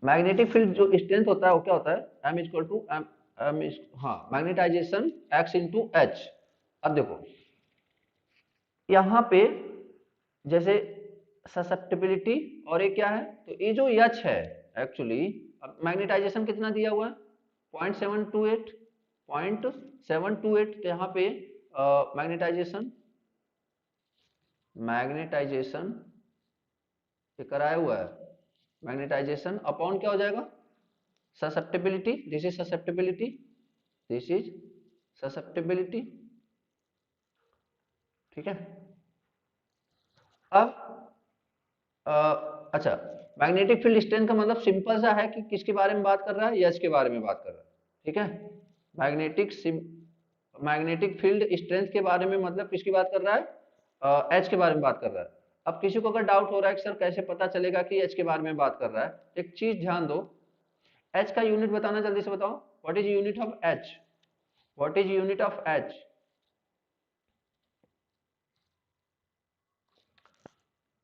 मैग्नेटिक फील्ड जो स्ट्रेंथ होता है वो क्या होता है, एम इक्वल टू एम, हाँ मैग्नेटाइजेशन एक्स इंटू एच। अब देखो यहाँ पे जैसे ससेप्टिबिलिटी और ये क्या है, तो ये जो एच है एक्चुअली, अब मैग्नेटाइजेशन कितना दिया हुआ है 0.728, 0.728, तो यहाँ पे मैग्नेटाइजेशन, मैग्नेटाइजेशन ये कराया हुआ है, मैग्नेटाइजेशन अपॉन क्या हो जाएगा, susceptibility, this is susceptibility, this is susceptibility. ठीक है, अब अच्छा, मैग्नेटिक फील्ड स्ट्रेंथ का मतलब सिंपल सा है कि किसके बारे में बात कर रहा है, एच के बारे में बात कर रहा है। ठीक है, मैग्नेटिक मैग्नेटिक फील्ड स्ट्रेंथ के बारे में मतलब किसकी बात कर रहा है, एच के बारे में बात कर रहा है। अब किसी को अगर डाउट हो रहा है कि सर कैसे पता चलेगा कि एच के बारे में बात कर रहा है, एक चीज ध्यान दो, एच का यूनिट बताना जल्दी से बताओ, what is unit of H, what is unit of H,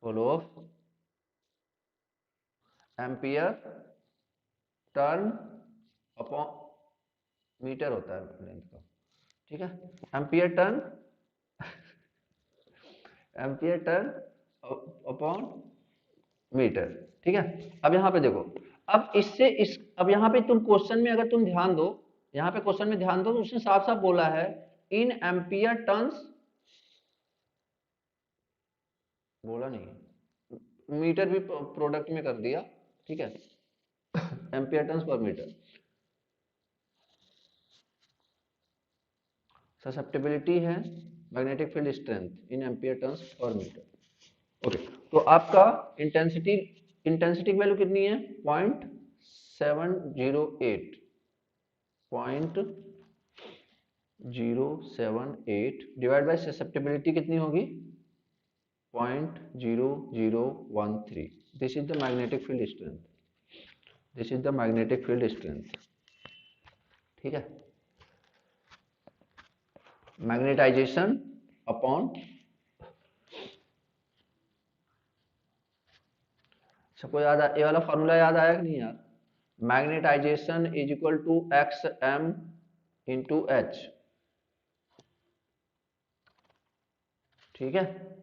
बोलो, एम्पियर टर्न अपॉन मीटर होता है लेंथ का, ठीक है। Ampere turn, ampere turn upon metre, ठीक है। अब यहाँ पे देखो, अब इससे इस अब यहाँ पे तुम क्वेश्चन में अगर तुम ध्यान दो, यहाँ पे क्वेश्चन में ध्यान दो तो उसने साफ साफ बोला है इन एम्पियर टर्न्स, बोला नहीं, मीटर भी प्रोडक्ट में कर दिया, ठीक है। Ampere turns per metre, susceptibility है magnetic field strength in ampere turns per metre. Okay, तो आपका इंटेंसिटी, इंटेंसिटी की वैल्यू कितनी है 0.708, 0.078 डिवाइड बाय ससेप्टिबिलिटी कितनी होगी 0.0013। This is the magnetic field strength, this is the magnetic field strength, ठीक है। मैग्नेटाइजेशन अपॉन, सबको याद ये वाला फॉर्मूला याद आया कि नहीं यार, magnetisation is equal to X M into H, ठीक है।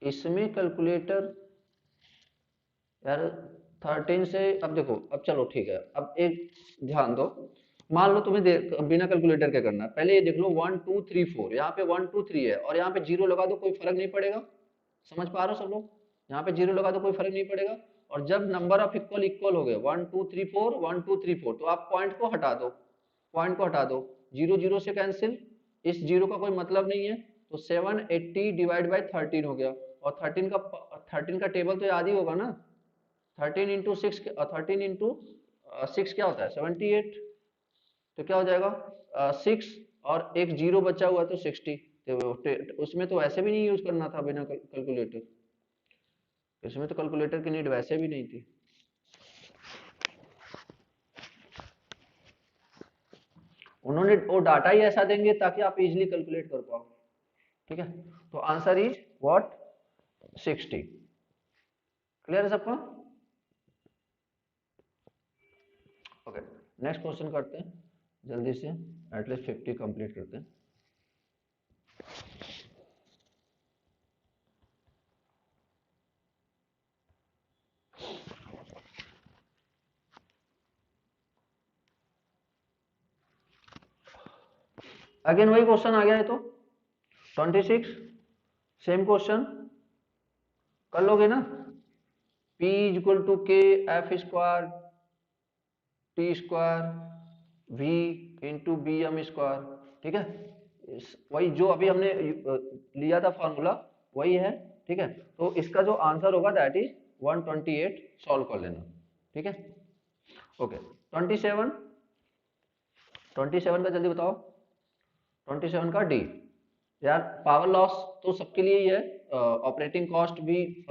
इसमें कैलकुलेटर यार 13 से, अब देखो, अब चलो ठीक है, अब एक ध्यान दो, मान लो तुम्हें बिना कैलकुलेटर के करना है, पहले ये देख लो 1 2 3 4, यहाँ पे 1 2 3 है और यहाँ पे जीरो लगा दो, कोई फर्क नहीं पड़ेगा, समझ पा रहे हो सब लोग, यहाँ पे जीरो लगा दो कोई फर्क नहीं पड़ेगा। और जब नंबर ऑफ इक्वल इक्वल हो गए 1 2 3 4 1 2 3 4, तो आप पॉइंट को हटा दो, पॉइंट को हटा दो, जीरो जीरो से कैंसिल, इस जीरो का कोई मतलब नहीं है, तो 780 डिवाइड बाई 13 हो गया। और 13 का टेबल तो याद ही होगा ना, 13 इंटू सिक्स, 13 इंटू 6 क्या होता है 78, तो क्या हो जाएगा 6 और एक जीरो बचा हुआ तो 60, तो उसमें तो वैसे भी नहीं यूज करना था बिना कैलकुलेटर, इसमें तो कैलकुलेटर की नीड वैसे भी नहीं थी। उन्होंने वो डाटा ही ऐसा देंगे ताकि आप इजीली कैलकुलेट कर पाओ, ठीक है। तो आंसर इज व्हाट 60, क्लियर है सबको। ओके, नेक्स्ट क्वेश्चन करते हैं जल्दी से, एटलीस्ट 50 कंप्लीट करते हैं। अगेन वही क्वेश्चन आ गया है, तो 26 सेम क्वेश्चन कर लोगे ना, P equal to K F square T square V into B M square, ठीक है। वही जो अभी हमने लिया था फॉर्मूला वही है, ठीक है। तो इसका जो आंसर होगा दैट इज 128, सॉल्व कर लेना, ठीक है। ओके, 27, 27 का जल्दी बताओ, 27 का डी, यार पावर लॉस तो सबके लिए ही है, ऑपरेटिंग कॉस्ट भी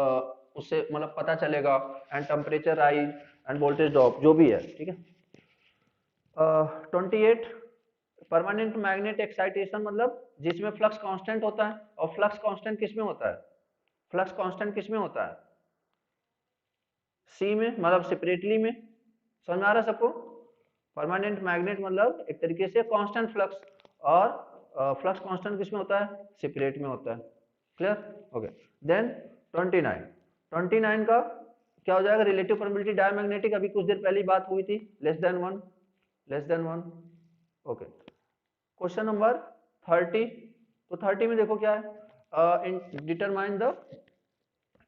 उससे मतलब पता चलेगा, and temperature rise end voltage drop जो भी है, ठीक है। 28, परमानेंट मैग्नेट एक्साइटेशन मतलब जिसमें फ्लक्स कांस्टेंट होता है, और फ्लक्स कांस्टेंट किसमें होता है, फ्लक्स कांस्टेंट किसमें होता है सी में, मतलब सेपरेटली में, समझ आ रहा है सबको। परमानेंट मैग्नेट मतलब एक तरीके से कांस्टेंट फ्लक्स, और फ्लक्स कांस्टेंट किसमें होता है सेपरेट में होता है, क्लियर। ओके, देन 29, 29 का क्या हो जाएगा, रिलेटिव परमिटिविटी डायमैग्नेटिक, अभी कुछ देर पहले बात हुई थी, less than 1, less than 1। Okay, question number 30, तो 30 में देखो क्या है, डिटरमाइन द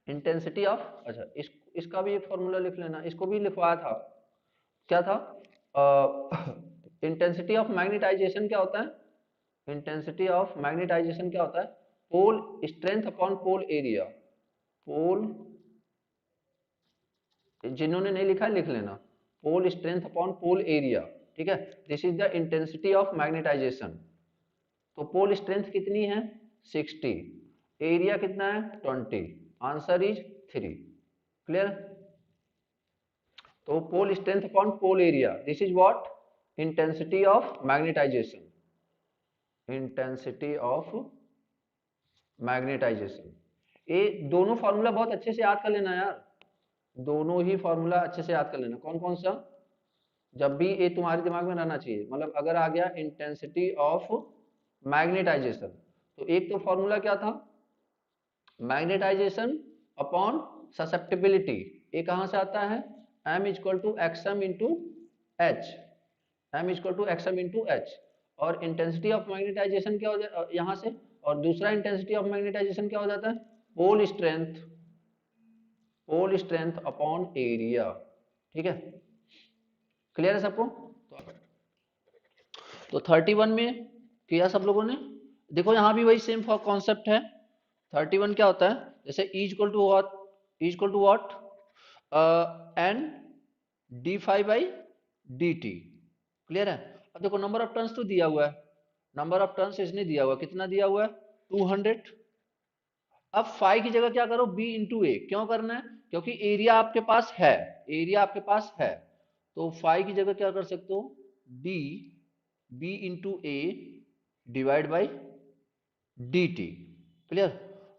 इंटेंसिटी ऑफ, अच्छा इसका भी एक फॉर्मूला लिख लेना, इसको भी लिखवाया था, क्या था, इंटेंसिटी ऑफ मैग्नेटाइजेशन क्या होता है, इंटेंसिटी ऑफ मैग्नेटाइजेशन क्या होता है, pole strength upon pole area, पोल, जिन्होंने नहीं लिखा लिख लेना, पोल स्ट्रेंथ अपॉन पोल एरिया, ठीक है। This is the intensity of magnetisation, तो पोल स्ट्रेंथ कितनी है 60, एरिया कितना है 20, आंसर इज 3, क्लियर। तो pole strength upon pole area, this is what intensity of magnetisation, intensity of magnetisation. ये दोनों फॉर्मूला बहुत अच्छे से याद कर लेना यार, दोनों ही फॉर्मूला अच्छे से याद कर लेना। कौन कौन सा? जब भी ये तुम्हारे दिमाग में रहना चाहिए, मतलब अगर आ गया इंटेंसिटी ऑफ मैग्नेटाइजेशन, तो एक तो फॉर्मूला क्या था, मैग्नेटाइजेशन अपॉन ससेप्टिबिलिटी। ये कहाँ से आता है? m equal to X M into H, m equal to X M into H. और इंटेंसिटी ऑफ मैग्नेटाइजेशन क्या हो जाए यहाँ से, और दूसरा इंटेंसिटी ऑफ मैग्नेटाइजेशन क्या हो जाता है? Pole strength, pole strength upon area. ठीक है, क्लियर है सबको? तो 31 में किया सब लोगों ने। देखो यहाँ भी वही सेम कॉन्सेप्ट है। 31 क्या होता है, जैसे E equal to what, E equal to what, N D five by D T. Clear है? अब देखो नंबर ऑफ टर्न्स तो दिया हुआ है, नंबर ऑफ टर्न्स इसने दिया हुआ है, कितना दिया हुआ है? 200। अब फाइव की जगह क्या करो, बी इंटू ए। क्यों करना है? क्योंकि एरिया आपके पास है, एरिया आपके पास है, तो फाइव की जगह क्या कर सकते हो, D B into A divide by D T. Clear?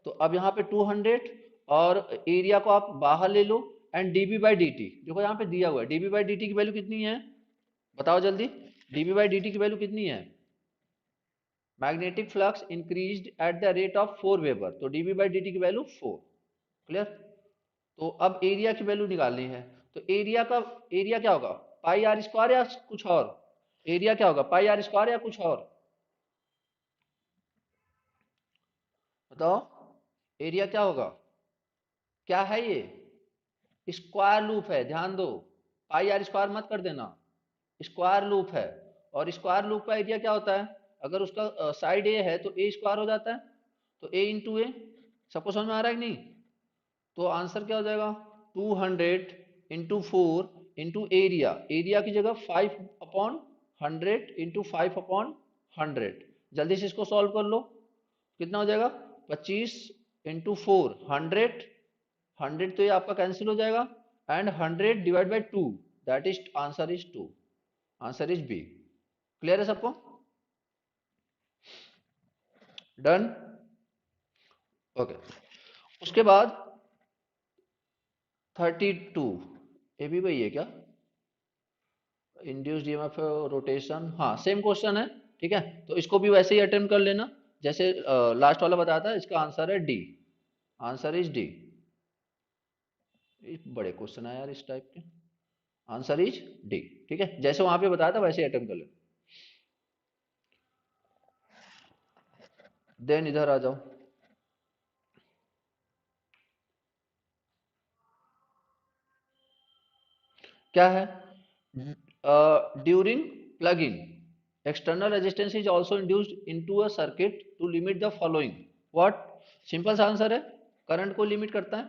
तो अब यहाँ पे 200 और एरिया को आप बाहर ले लो, and D B by D T. देखो यहाँ पे दिया हुआ है D B by D T की वैल्यू कितनी है, बताओ जल्दी। D B by D T की वैल्यू कितनी है? Magnetic flux increased at the rate of 4 weber, तो D B by D T की वैल्यू 4। क्लियर? तो अब एरिया की वैल्यू निकालनी है, तो एरिया का, एरिया क्या होगा, पाई आर स्क्वायर या कुछ और? एरिया क्या होगा, पाई आर स्क्वायर या कुछ और? बताओ, एरिया क्या होगा? क्या है ये? स्क्वायर लूप है, ध्यान दो, पाई आर स्क्वायर मत कर देना, स्क्वायर लूप है। और स्क्वायर लूप का एरिया क्या होता है, अगर उसका साइड ए है तो ए स्क्वायर हो जाता है, तो ए इंटू ए। सबको समझ में आ रहा है कि नहीं? तो आंसर क्या हो जाएगा, 200 इंटू 4 इंटू एरिया, एरिया की जगह 5 अपॉन 100 इंटू 5 अपॉन 100। जल्दी से इसको सॉल्व कर लो, कितना हो जाएगा, 25 इंटू 4 100, 100 तो ये आपका कैंसिल हो जाएगा, and 100 divide by 2, that is answer is 2, answer is B. Clear है सबको? डन? ओके। उसके बाद 32, ये भी वही है क्या, इंड्यूस्ड ईएमएफ रोटेशन, हाँ सेम क्वेश्चन है। ठीक है, तो इसको भी वैसे ही अटेम्प्ट कर लेना जैसे लास्ट वाला बताया था। इसका आंसर है डी, आंसर इज डी। बड़े क्वेश्चन है यार इस टाइप के, आंसर इज डी। ठीक है, जैसे वहां पे बताया था वैसे ही अटेम्प्ट कर लेना। देन इधर आ जाओ, क्या है, during plugging external resistance is also induced into a circuit to limit the following. What? Simple सा आंसर है, करंट को लिमिट करता है।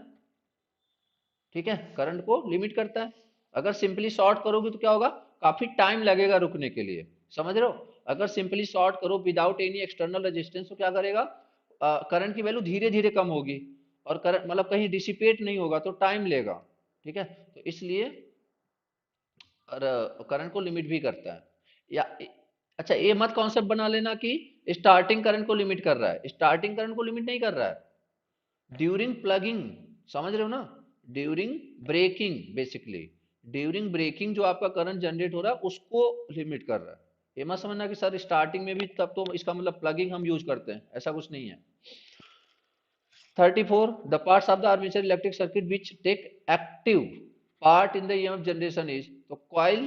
ठीक है, करंट को लिमिट करता है। अगर सिंपली शॉर्ट करोगे तो क्या होगा, काफी टाइम लगेगा रुकने के लिए, समझ रहे हो? अगर सिंपली शॉर्ट करो विदाउट एनी एक्सटर्नल रेजिस्टेंस तो क्या करेगा, करंट की वैल्यू धीरे धीरे कम होगी, और करंट मतलब कहीं डिसिपेट नहीं होगा, तो टाइम लेगा। ठीक है, तो इसलिए करंट को लिमिट भी करता है। या अच्छा, ये मत कॉन्सेप्ट बना लेना कि स्टार्टिंग करंट को लिमिट कर रहा है, स्टार्टिंग करंट को लिमिट नहीं कर रहा है, ड्यूरिंग प्लगिंग, समझ रहे हो ना, during braking, basically during braking जो आपका करंट जनरेट हो रहा है उसको लिमिट कर रहा है। ये मत समझना कि सर स्टार्टिंग में भी, तब तो इसका मतलब प्लगिंग हम यूज करते हैं, ऐसा कुछ नहीं है। 34, the parts of the armature electric circuit which take active part in the EMF generation is, तो coil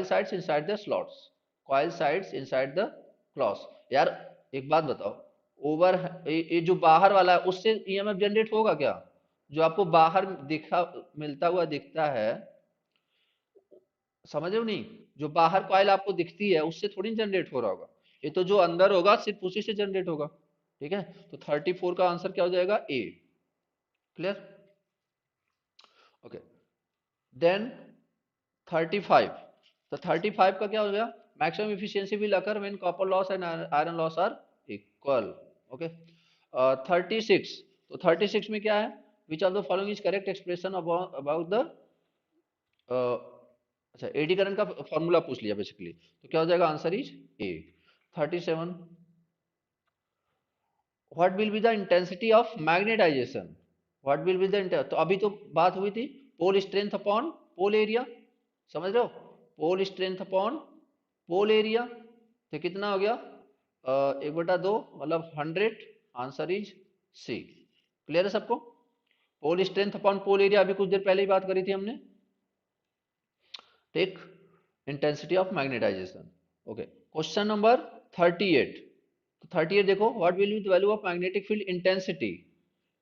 sides inside the slots, coil sides inside the clocks। यार एक बात बताओ, ओवर ये जो बाहर वाला है उससे ईएमएफ जनरेट होगा क्या? जो आपको बाहर दिखा मिलता हुआ दिखता है, समझ रहे हो नहीं, जो बाहर कॉइल आपको दिखती है उससे थोड़ी जनरेट हो रहा होगा, ये तो जो अंदर होगा सिर्फ उसी से जनरेट होगा। ठीक है, तो 34 का आंसर क्या हो जाएगा, ए। क्लियर? ओके। देन 35, तो 35 का क्या हो गया, maximum efficiency will occur when copper loss and iron loss are equal. Okay. 36, तो 36 में क्या है, which of the following is correct expression about the, अच्छा एडी करंट का फॉर्मूला पूछ लिया बेसिकली, तो क्या हो जाएगा, answer is A. 37, what will be the intensity of magnetisation, what will be the, तो अभी तो बात हुई थी pole strength upon pole area, समझ रहे हो, पोल स्ट्रेंथ अपॉन पोल एरिया, तो कितना हो गया 1/2 मतलब 100, आंसर इज सी। क्लियर है सबको? Pole strength upon pole area अभी कुछ देर पहले ही बात करी थी हमने। Take intensity of magnetisation. Okay, question number 38। तो 38 देखो, what will be the value of magnetic field intensity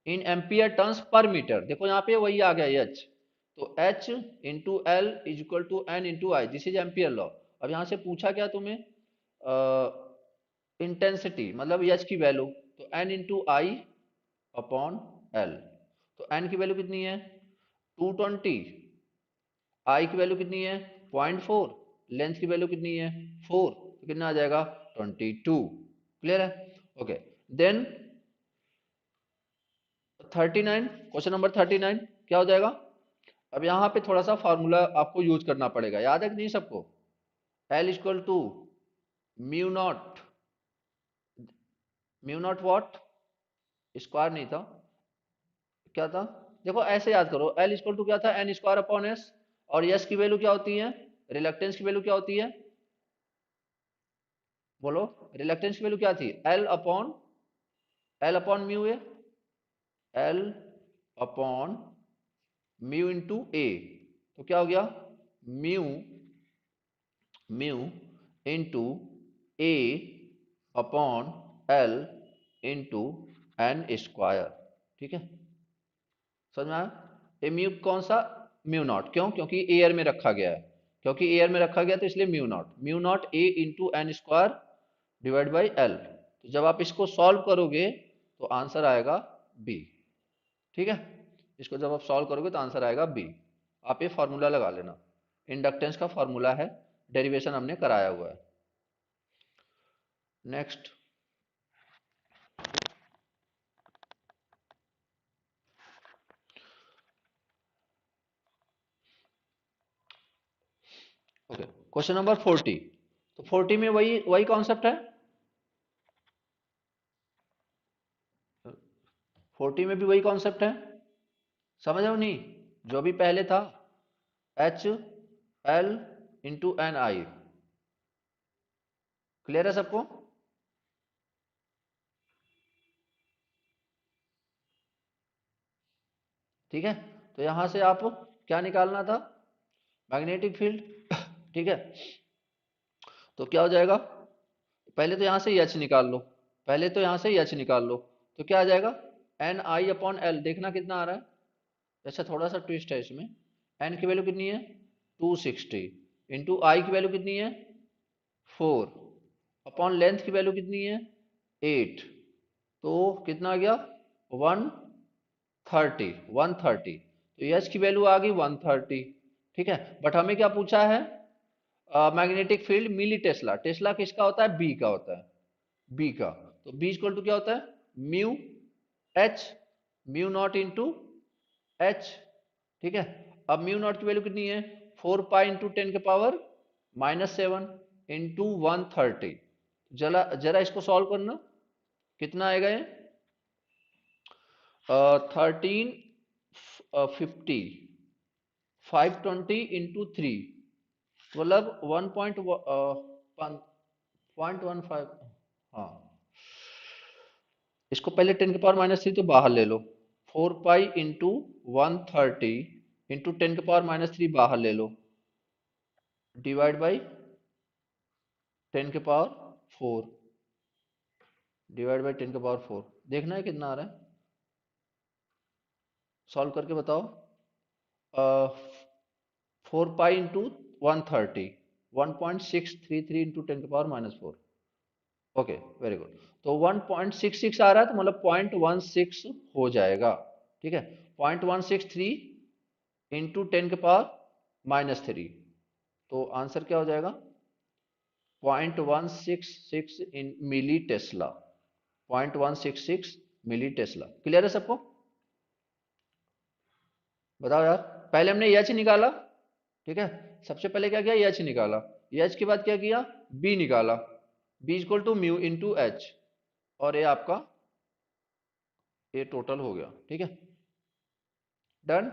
in ampere turns per metre. देखो यहाँ पे वही आ गया एच, तो H into L is equal to N into I, this is ampere law. अब यहाँ से पूछा क्या तुम्हें, इंटेंसिटी मतलब एच की वैल्यू, तो एन इंटू आई अपॉन एल। तो एन की वैल्यू कितनी है 220, आई की वैल्यू कितनी है 0.4, लेंथ की वैल्यू कितनी है 4, तो कितना आ जाएगा 22। क्लियर है? ओके, देन 39, क्वेश्चन नंबर 39 क्या हो जाएगा। अब यहाँ पे थोड़ा सा फार्मूला आपको यूज करना पड़ेगा, याद है कि नहीं सबको, L equal to mu not, mu naught what, square नहीं था, क्या था, देखो ऐसे याद करो, एल इक्वल टू क्या था एन स्क्वायर अपॉन एस, और यस की वैल्यू क्या होती है, रिलक्टेंस की वैल्यू क्या होती है, बोलो, रिलक्टेंस की वैल्यू क्या थी, L upon mu A, L upon mu into A, तो क्या हो गया mu, mu into A upon L into N square. ठीक है, समझ में आया? ये म्यू कौन सा, म्यू नॉट, क्यों, क्योंकि एयर में रखा गया है, क्योंकि एयर में रखा गया तो इसलिए mu naught A into N square divide by L. तो जब आप इसको सॉल्व करोगे तो आंसर आएगा बी। ठीक है, इसको जब आप सॉल्व करोगे तो आंसर आएगा बी। आप ये फॉर्मूला लगा लेना, इंडक्टेंस का फॉर्मूला है, डेरिवेशन हमने कराया हुआ है। Next, okay, question number 40। तो 40 में वही वही कॉन्सेप्ट है, 40 में भी वही कॉन्सेप्ट है, समझ रहे हो नहीं, जो भी पहले था एच एल इंटू एन आई। क्लियर है सबको? ठीक है, तो यहां से आप क्या निकालना था, मैग्नेटिक फील्ड। ठीक है, तो क्या हो जाएगा, पहले तो यहां से एच निकाल लो, पहले तो यहां से एच निकाल लो, तो क्या आ जाएगा एन आई अपॉन एल, देखना कितना आ रहा है, अच्छा थोड़ा सा ट्विस्ट है इसमें, एन की वैल्यू कितनी है 260 इंटू आई की वैल्यू कितनी है 4 अपॉन लेंथ की वैल्यू कितनी है 8, तो कितना आ गया 130, 130, तो एच की वैल्यू आ गई 130। ठीक है, बट हमें क्या पूछा है, मैग्नेटिक फील्ड मिली टेस्ला, टेस्ला किसका होता है बी का होता है, बी का, तो बी इक्वल टू क्या होता है mu H, mu naught into H. ठीक है, अब म्यू नॉट की वैल्यू कितनी है 4 पाई इंटू 10 के पावर -7 इंटू 130। जरा जरा इसको सॉल्व करना, कितना आएगा ये 1350, 520 इंटू 3 मतलब 1.15, हाँ, इसको पहले 10 के पावर -3 तो बाहर ले लो, 4 पाई इंटू 130 इंटू 10 के पावर -3 बाहर ले लो, डिवाइड बाई 10 के पावर 4, डिवाइड बाई 10 के पावर 4, देखना है कितना आ रहा है, सॉल्व करके बताओ। 4 पाई इंटू 130, 1.633 इंटू 10 के पावर -4। ओके, वेरी गुड, तो 1.66 आ रहा है, तो मतलब 0.16 हो जाएगा। ठीक है, 0.163 इंटू 10 के पावर -3, तो आंसर क्या हो जाएगा 0.166 इन मिली टेस्ला, 0.166 मिली टेस्ला। क्लियर है सबको? बताओ यार, पहले हमने एच निकाला, ठीक है, सबसे पहले क्या किया एच निकाला, एच के बाद क्या किया बी निकाला, B equal to mu into H, और ये आपका ये टोटल हो गया। ठीक है, डन।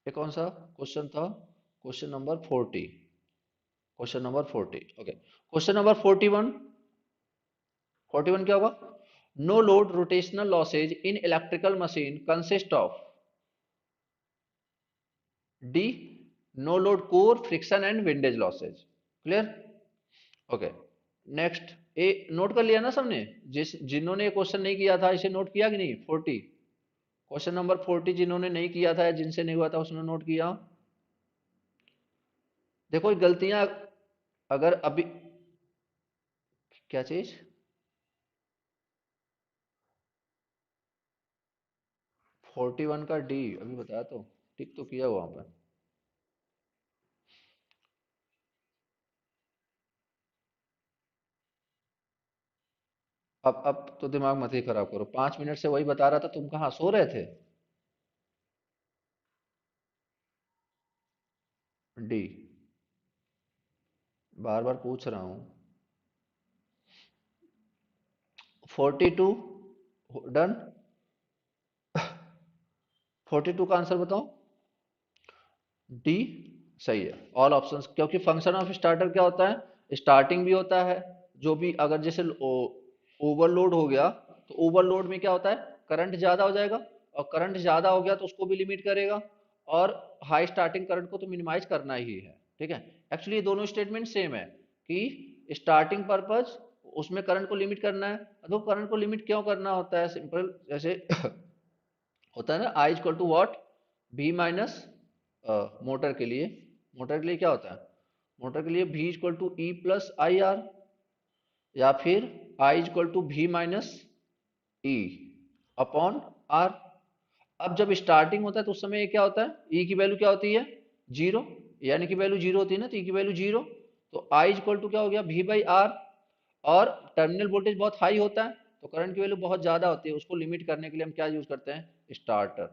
ये कौन सा क्वेश्चन था? Question number 40। Question number 40। Okay, question number 41। 41 क्या होगा? No load rotational losses in electrical machine consist of the no load core friction and windage losses. Clear? Okay, next. ए नोट कर लिया ना सबने? जिन्होंने ये क्वेश्चन नहीं किया था इसे नोट किया कि नहीं? 40, क्वेश्चन नंबर 40 जिन्होंने नहीं किया था, जिनसे नहीं हुआ था उसने नोट किया। देखो गलतियां अगर अभी, क्या चीज? 41 का डी अभी बताया तो, टिक तो किया वहां पर। अब तो दिमाग मत ही खराब करो, 5 मिनट से वही बता रहा था, तुम कहाँ सो रहे थे? डी बार बार पूछ रहा हूं। 42 डन। 42 का आंसर बताओ। डी सही है, ऑल ऑप्शंस, क्योंकि फंक्शन ऑफ स्टार्टर क्या होता है? स्टार्टिंग भी होता है, जो भी अगर जैसे ओवरलोड हो गया तो ओवरलोड में क्या होता है? करंट ज्यादा हो जाएगा, और करंट ज्यादा हो गया तो उसको भी लिमिट करेगा, और हाई स्टार्टिंग करंट को तो मिनिमाइज करना ही है। ठीक है, एक्चुअली ये दोनों स्टेटमेंट सेम है कि स्टार्टिंग पर्पज उसमें करंट को लिमिट करना है। तो करंट को लिमिट क्यों करना होता है? सिंपल, जैसे होता है ना, आई इक्वल टू वॉट? भी माइनस, मोटर के लिए, मोटर के लिए क्या होता है? मोटर के लिए V equal to E plus I R, या फिर I equal to V minus E upon R. अब जब स्टार्टिंग होता है तो उस समय ये क्या होता है? ई की वैल्यू क्या होती है? जीरो, यानी कि वैल्यू जीरो होती है ना, तो ई की वैल्यू जीरो। तो आई इक्वल टू क्या हो गया? भी बाई आर। और टर्मिनल वोल्टेज बहुत हाई होता है तो करंट की वैल्यू बहुत ज्यादा होती है, उसको लिमिट करने के लिए हम क्या यूज करते हैं? स्टार्टर।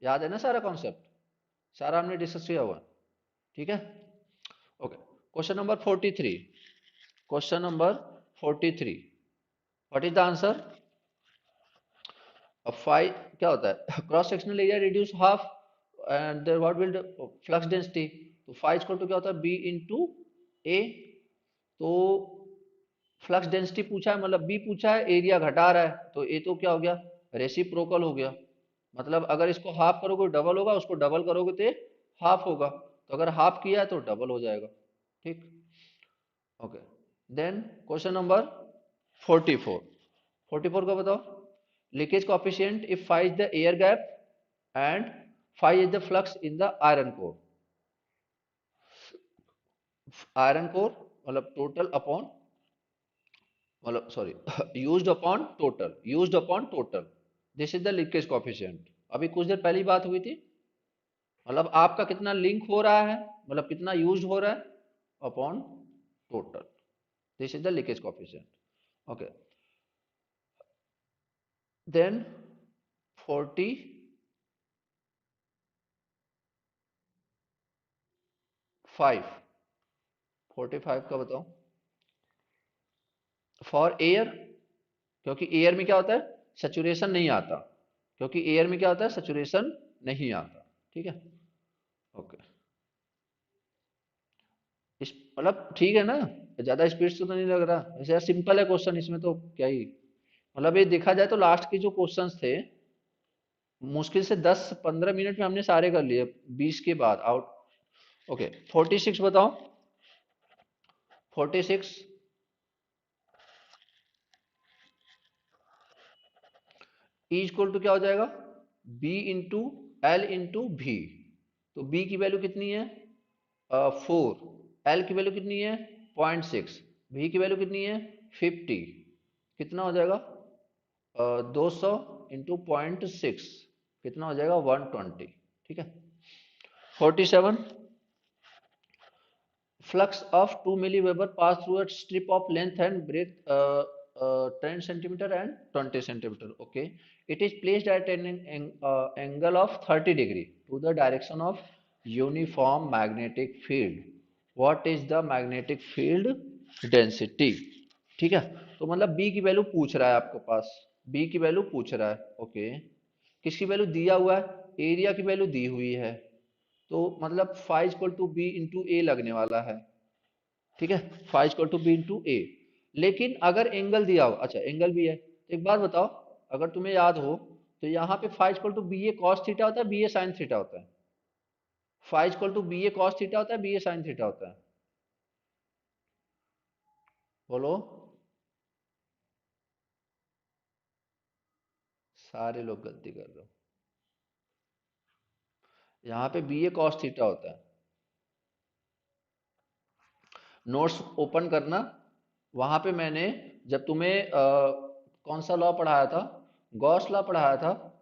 याद है ना सारा कॉन्सेप्ट? सारा हमने डिस्कस किया हुआ है। ठीक है, okay. Question number 43। Question number 43, what is the answer? अब फाइव क्या होता है? Cross sectional area reduce half and what will flux density. तो फाइव इक्वल टू क्या होता है? B into A. तो फ्लक्स डेंसिटी पूछा है, मतलब बी पूछा है, एरिया घटा रहा है, तो ए तो क्या हो गया? रेसिप्रोकल हो गया। मतलब अगर इसको हाफ करोगे डबल होगा, उसको डबल करोगे तो हाफ होगा, तो अगर हाफ किया है तो डबल हो जाएगा। ठीक, ओके। Then question number 44। 44 का बताओ। Leakage coefficient if phi is the air gap and phi is the flux in the iron core. Iron core मतलब टोटल अपॉन, मतलब sorry used upon total, used upon total, this is the leakage coefficient. अभी कुछ देर पहली बात हुई थी, मतलब आपका कितना लिंक हो रहा है, मतलब कितना यूज हो रहा है, upon total, this is the leakage coefficient. Okay, then 45। 45 का बताओ। फॉर एयर, क्योंकि एयर में क्या होता है? सैचुरेशन नहीं आता, क्योंकि एयर में क्या होता है? सैचुरेशन नहीं आता। ठीक है, ओके। इस मतलब ठीक है ना, ज्यादा स्पीड से तो नहीं लग रहा? वैसे यार सिंपल है क्वेश्चन, इसमें तो क्या ही, मतलब ये देखा जाए तो लास्ट के जो क्वेश्चंस थे मुश्किल से 10-15 मिनट में हमने सारे कर लिए, 20 के बाद आउट। ओके, 46 बताओ। 46 ई इक्वल टू क्या हो जाएगा? बी इंटू एल इंटू भी। तो बी की वैल्यू कितनी है? 4। एल की वैल्यू कितनी है? 0.6। भी की वैल्यू कितनी है? 50। कितना हो जाएगा? 200 इंटू 0.6 कितना हो जाएगा? 120। ठीक है, 47। Flux of 2 milliweber pass through a strip of length and breadth 10 centimeter and 20 centimeter. Okay, it is placed at an angle of 30 degree to the direction of uniform magnetic field. What is the magnetic field density? ठीक है, तो मतलब B की value पूछ रहा है आपके पास। B की वैल्यू पूछ रहा है, ओके। किसकी वैल्यू दिया हुआ है, एरिया की वैल्यू दी हुई है, तो मतलब phi equal to B into A लगने वाला है, ठीक है, five equal to B into A. लेकिन अगर एंगल दिया हो, अच्छा एंगल भी है, तो एक बात बताओ, अगर तुम्हें याद हो तो यहाँ पे five equal to B A cos theta होता है, बी ए साइन थीटा होता है। Five equal to B A cos theta होता है, बी ए साइन थीटा होता है, बोलो। सारे लोग गलती कर रहे हो, यहाँ पे बी ए कॉस थीटा होता है। नोट्स ओपन करना, वहां पे मैंने जब तुम्हें कौन सा लॉ पढ़ाया था, गॉस लॉ पढ़ाया था,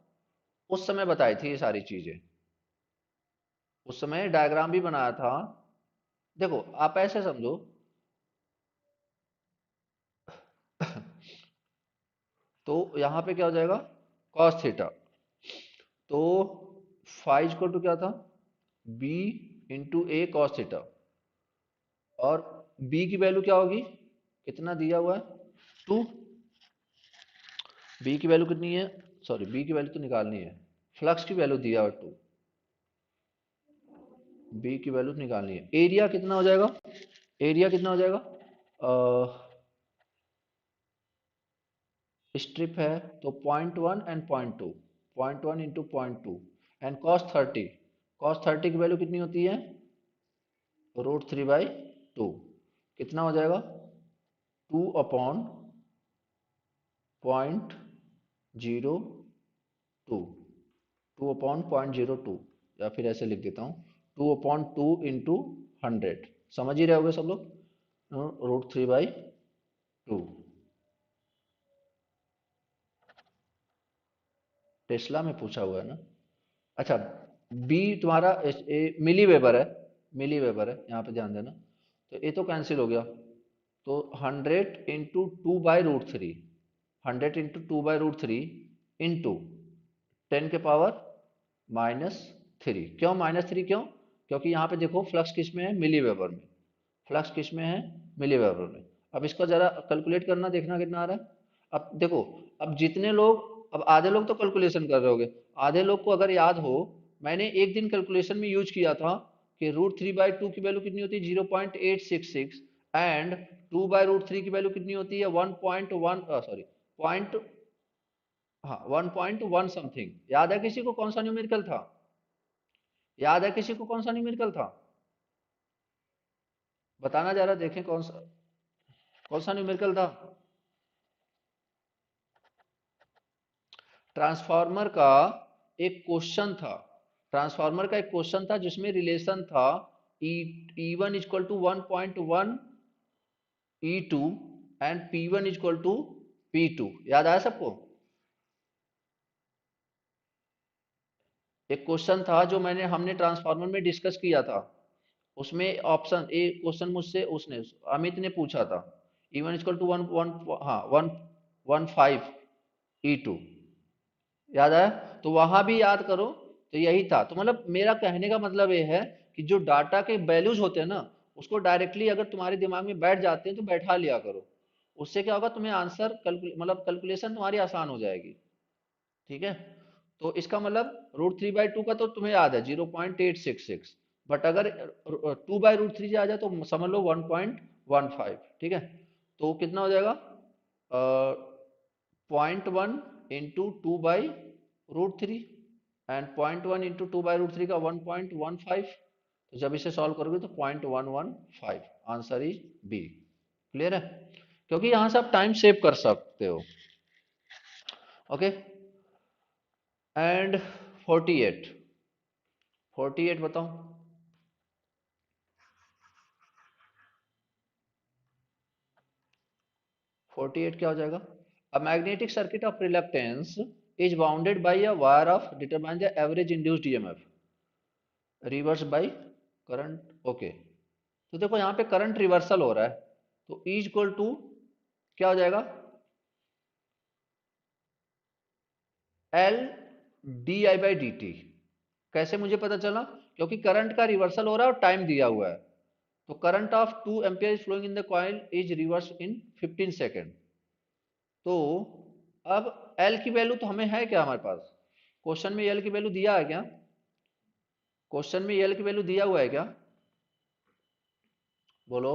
उस समय बताई थी ये सारी चीजें, उस समय डायग्राम भी बनाया था। देखो आप ऐसे समझो, तो यहाँ पे क्या हो जाएगा, कॉस थीटा, तो फाइव इक्वल टू क्या था, बी इंटू ए कॉस थीटा, और बी की वैल्यू क्या होगी, कितना दिया हुआ है, टू। बी की वैल्यू कितनी है, सॉरी बी की वैल्यू तो निकालनी है, फ्लक्स की वैल्यू दिया हुआ टू, बी की वैल्यू निकालनी है। एरिया कितना हो जाएगा, एरिया कितना हो जाएगा, स्ट्रिप है तो 0.1 and 0.2, 0.1 into 0.2 and cos 30, cos 30 की वैल्यू कितनी होती है, √3/2, कितना हो जाएगा, 2/0.02, 2/0.02, या फिर ऐसे लिख देता हूँ, 2/2 इंटू 100, समझ ही रहे होगे सब लोग, √3/2। टेस्ला में पूछा हुआ है ना। अच्छा, बी तुम्हारा मिली वेबर है, मिली वेबर है, यहाँ पे ध्यान देना, तो ये तो कैंसिल हो गया, तो 100 इंटू 2/√3, 100 इंटू 2/√3 इंटू 10⁻³ क्यों -3, क्यों, क्योंकि यहाँ पे देखो फ्लक्स किस में है, मिली वेबर में, फ्लक्स किस में है, मिली वेबर में। अब इसको जरा कैलकुलेट करना, देखना कितना आ रहा है। अब देखो, अब जितने लोग, अब आधे लोग तो कैलकुलेशन कर रहे होगे, आधे लोग को अगर याद हो, मैंने एक दिन कैलकुलेशन में यूज किया था कि √3/2 की वैल्यू कितनी होती है, 0.866, एंड 2/√3 की वैल्यू कितनी होती है, 1.1, सॉरी पॉइंट, हाँ 1.1 समथिंग। याद है किसी को कौन सा न्यूमेरिकल था, याद है किसी को कौन सा न्यूमेरिकल था, बताना जरा, देखें कौन सा न्यूमेरिकल था। ट्रांसफार्मर का एक क्वेश्चन था, ट्रांसफार्मर का एक क्वेश्चन था जिसमें रिलेशन था E1 equal to 1.1 E2 and P1 equal to P2, याद आया सबको। एक क्वेश्चन था जो हमने ट्रांसफार्मर में डिस्कस किया था, उसमें ऑप्शन ए क्वेश्चन मुझसे उसने अमित ने पूछा था, E1 इक्वल टू 1.15 E2, याद आया। तो वहां भी याद करो, तो यही था। तो मतलब मेरा कहने का मतलब ये है कि जो डाटा के वैल्यूज होते हैं ना, उसको डायरेक्टली अगर तुम्हारे दिमाग में बैठ जाते हैं तो बैठा लिया करो, उससे क्या होगा, तुम्हें आंसर मतलब कैलकुलेशन तुम्हारी आसान हो जाएगी, ठीक है। तो इसका मतलब √3/2 का तो तुम्हें याद है 0.866, बट अगर 2/√3 आ जाए तो समझ लो 1.15, ठीक है। तो कितना हो जाएगा, 0.1 इंटू 2/√3, एंड 0.1 इंटू 2/√3 का 1.15, तो जब इसे सॉल्व करोगे तो 0.115, आंसर इज बी। क्लियर है, क्योंकि यहां से आप टाइम सेव कर सकते हो, ओके। एंड 48, 48 बताओ, 48 क्या हो जाएगा, a magnetic circuit of reluctance is bounded by a wire of determine the average induced EMF reverse by current, okay. तो देखो यहाँ पे करंट रिवर्सल हो रहा है, तो E इक्वल टू क्या हो जाएगा, L/dI/dt। कैसे मुझे पता चला, क्योंकि करंट का रिवर्सल हो रहा है और टाइम दिया हुआ है, तो current of 2 ampere is flowing in the coil is reverse in 15 second. तो अब एल की वैल्यू तो हमें है क्या हमारे पास? क्वेश्चन में एल की वैल्यू दिया है क्या? क्वेश्चन में एल की वैल्यू दिया हुआ है क्या? बोलो।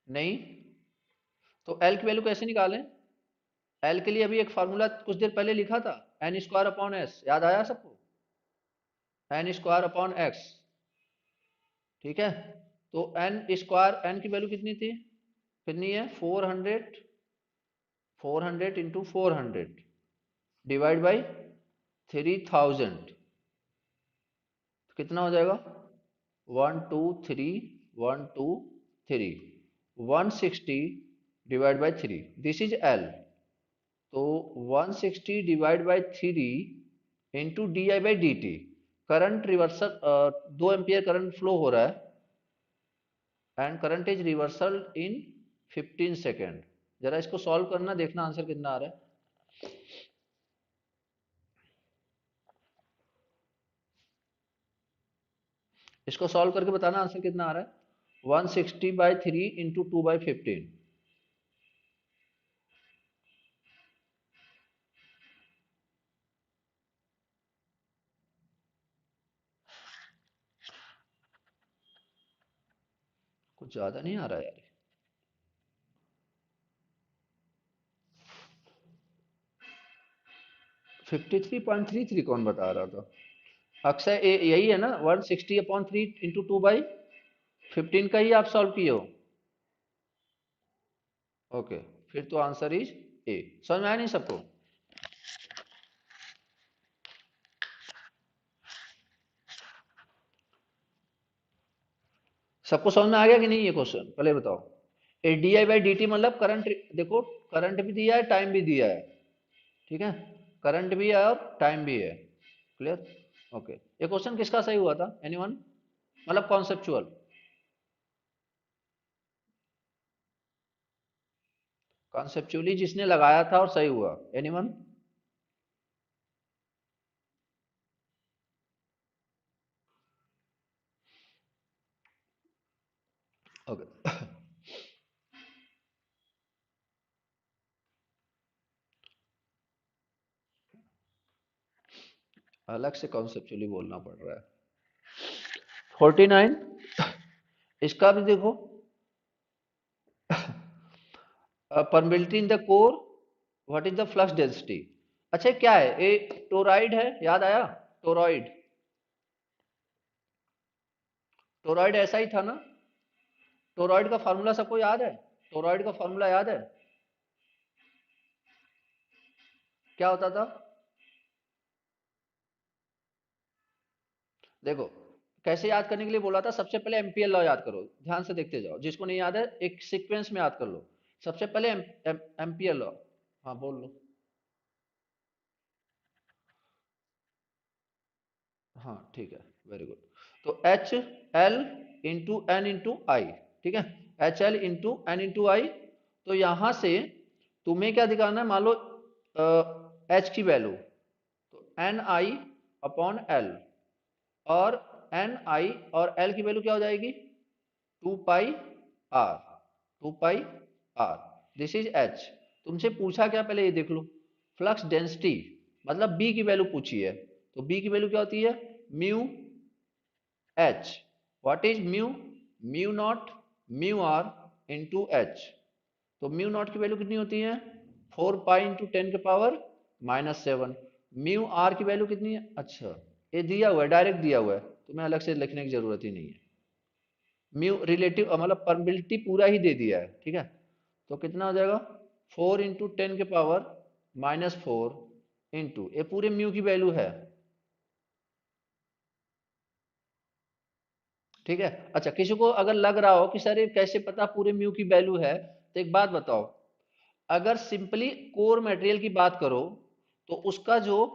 नहीं। तो एल की वैल्यू कैसे निकालें? एल के लिए अभी एक फार्मूला कुछ देर पहले लिखा था, एन स्क्वायर अपॉन एस, याद आया सबको? एन स्क्वायर अपॉन एक्स, ठीक है। तो एन स्क्वायर, एन की वैल्यू कितनी थी, कितनी है? 400, 400 इंटू 400 डिवाइड बाई 3000, कितना हो जाएगा? 1 2 3 1 2 3 160 divide by 3, this is L. तो 160 divide by 3 into D I by D T, current reversal, 2 ampere current flow हो रहा है and current is reversal in 15 second. जरा इसको सॉल्व करना, देखना आंसर कितना आ रहा है। इसको सॉल्व करके बताना आंसर कितना आ रहा है। 160 बाई 3 इंटू 2 बाई 15। कुछ ज्यादा नहीं आ रहा यार। 53.33 कौन बता रहा था? अक्षय यही है ना, 160/3 इंटू 2/15 का ही आप सॉल्व किए हो? ओके, फिर तो आंसर इज ए। समझ में आया नहीं सबको? सबको समझ में आ गया कि नहीं ये क्वेश्चन? पहले बताओ। A D I by D T मतलब करंट, देखो करंट भी दिया है, टाइम भी दिया है, ठीक है। करंट भी है और टाइम भी है। क्लियर? ओके। ये क्वेश्चन किसका सही हुआ था? एनीवन? मतलब कॉन्सेप्चुअल। कॉन्सेप्चुअली जिसने लगाया था और सही हुआ, एनीवन? ओके। अलग से कॉन्सेप्चुअली बोलना पड़ रहा है। 49, इसका भी देखो, permeability in the core, what is the flux density. अच्छा क्या है ये? टोरॉइड है, याद आया? टोरॉइड, टोरॉइड ऐसा ही था ना? टोरॉइड का फार्मूला सबको याद है? टोरॉइड का फार्मूला याद है? क्या होता था? देखो, कैसे याद करने के लिए बोला था, सबसे पहले एम्पियर लॉ याद करो, ध्यान से देखते जाओ, जिसको नहीं याद है एक सीक्वेंस में याद कर लो। सबसे पहले एम्पियर लॉ। हाँ बोल लो। हाँ ठीक है, वेरी गुड। तो H L into N into I, ठीक है। H L into N into I. तो यहां से तुम्हें क्या दिखाना है, मान लो एच की वैल्यू, तो एन आई अपॉन एल, और एन आई और एल की वैल्यू क्या हो जाएगी? 2 pi R, 2 pi R, this is H. तुमसे पूछा क्या, पहले ये देख लो, फ्लक्स डेंसिटी, मतलब बी की वैल्यू पूछी है। तो बी की वैल्यू क्या होती है? Mu H. What is mu? Mu not mu R into H. तो म्यू नॉट की वैल्यू कितनी होती है? 4 पाई इंटू 10⁻⁻⁷। म्यू आर की वैल्यू कितनी है? अच्छा, ये दिया हुआ है, डायरेक्ट दिया हुआ है, तुम्हें अलग से लिखने की जरूरत ही नहीं है। म्यू रिलेटिव मतलब परमिबिलिटी पूरा ही दे दिया है, ठीक है। तो कितना हो जाएगा? 4 × 10⁻⁻⁴ इंटू, ये पूरे म्यू की वैल्यू है, ठीक है। अच्छा, किसी को अगर लग रहा हो कि सर ये कैसे पता पूरे म्यू की वैल्यू है, तो एक बात बताओ, अगर सिंपली कोर मटेरियल की बात करो तो उसका जो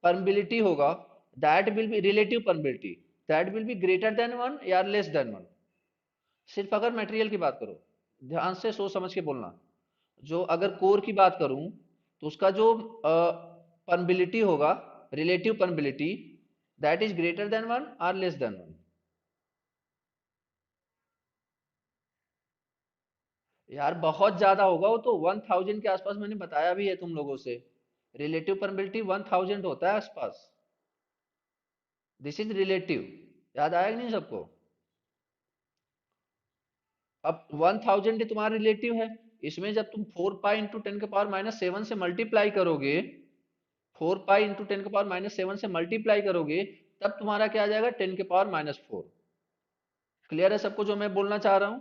परमिबिलिटी होगा, that will be relative permeability, that will be greater than 1 या लेस देन 1। सिर्फ अगर मटेरियल की बात करो, ध्यान से सोच समझ के बोलना। जो अगर कोर की बात करूं तो उसका जो परमिबिलिटी होगा, relative permeability, that is greater than 1 और लेस देन 1। यार बहुत ज्यादा होगा वो तो, 1000 के आसपास, मैंने बताया भी है तुम लोगों से। रिलेटिव परमिबिलिटी 1000 होता है आसपास। दिस इज रिलेटिव, याद आया कि नहीं सबको? अब 1000 तुम्हारा रिलेटिव है, इसमें जब तुम 4 पाई इंटू 10⁻⁻7 से मल्टीप्लाई करोगे, 4 पाई इंटू 10⁻⁻7 से मल्टीप्लाई करोगे, तब तुम्हारा क्या आ जाएगा 10⁻⁻4। क्लियर है सबको जो मैं बोलना चाह रहा हूं?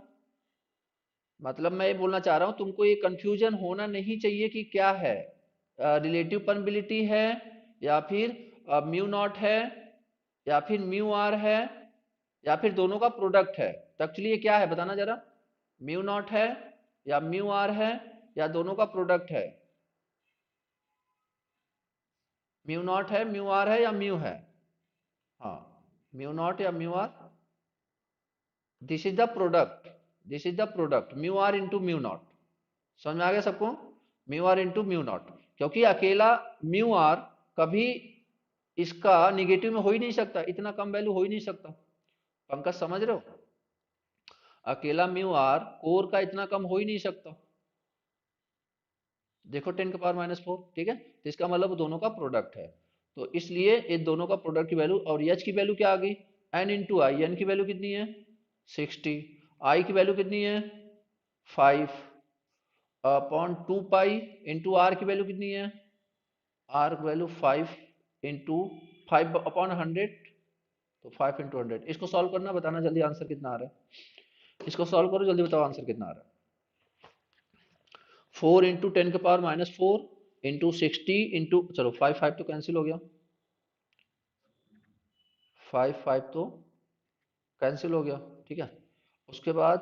मतलब मैं ये बोलना चाह रहा हूं तुमको ये कंफ्यूजन होना नहीं चाहिए कि क्या है, रिलेटिव परमिबिलिटी है या फिर म्यू नॉट है या फिर म्यू आर है या फिर दोनों का प्रोडक्ट है। तो एक्चुअली ये क्या है बताना जरा, म्यू नॉट है या म्यू आर है या दोनों का प्रोडक्ट है? म्यू नॉट है, म्यू आर है या म्यू है? हाँ, म्यू नॉट या mu R, this is the product, this is the product mu R into mu not. समझ में आ गया सबको? Mu R into mu not, क्योंकि अकेला म्यू आर कभी इसका निगेटिव में हो ही नहीं सकता, इतना कम वैल्यू हो ही नहीं सकता। पंकज समझ रहे हो? अकेला म्यू आर कोर का इतना कम हो ही नहीं सकता। देखो 10⁻⁻4, ठीक है, तो इसका मतलब दोनों का प्रोडक्ट है। तो इसलिए ये दोनों का प्रोडक्ट की वैल्यू, और एच की वैल्यू क्या आ गई, एन इंटू आई। एन की वैल्यू कितनी है 60, आई की वैल्यू कितनी है 5 अपॉन 2 पाई इंटू आर की वैल्यू कितनी है, आर की वैल्यू 5 इंटू 5 अपॉन 100, तो 5 इंटू 100। इसको सॉल्व करना, बताना जल्दी आंसर कितना आ रहा है। इसको सॉल्व करो जल्दी, बताओ आंसर कितना आ रहा है। 4 इंटू 10⁻⁻4 इंटू 60 इंटू, चलो 5 5 तो कैंसिल हो गया, 5 5 तो कैंसिल हो गया, ठीक है। उसके बाद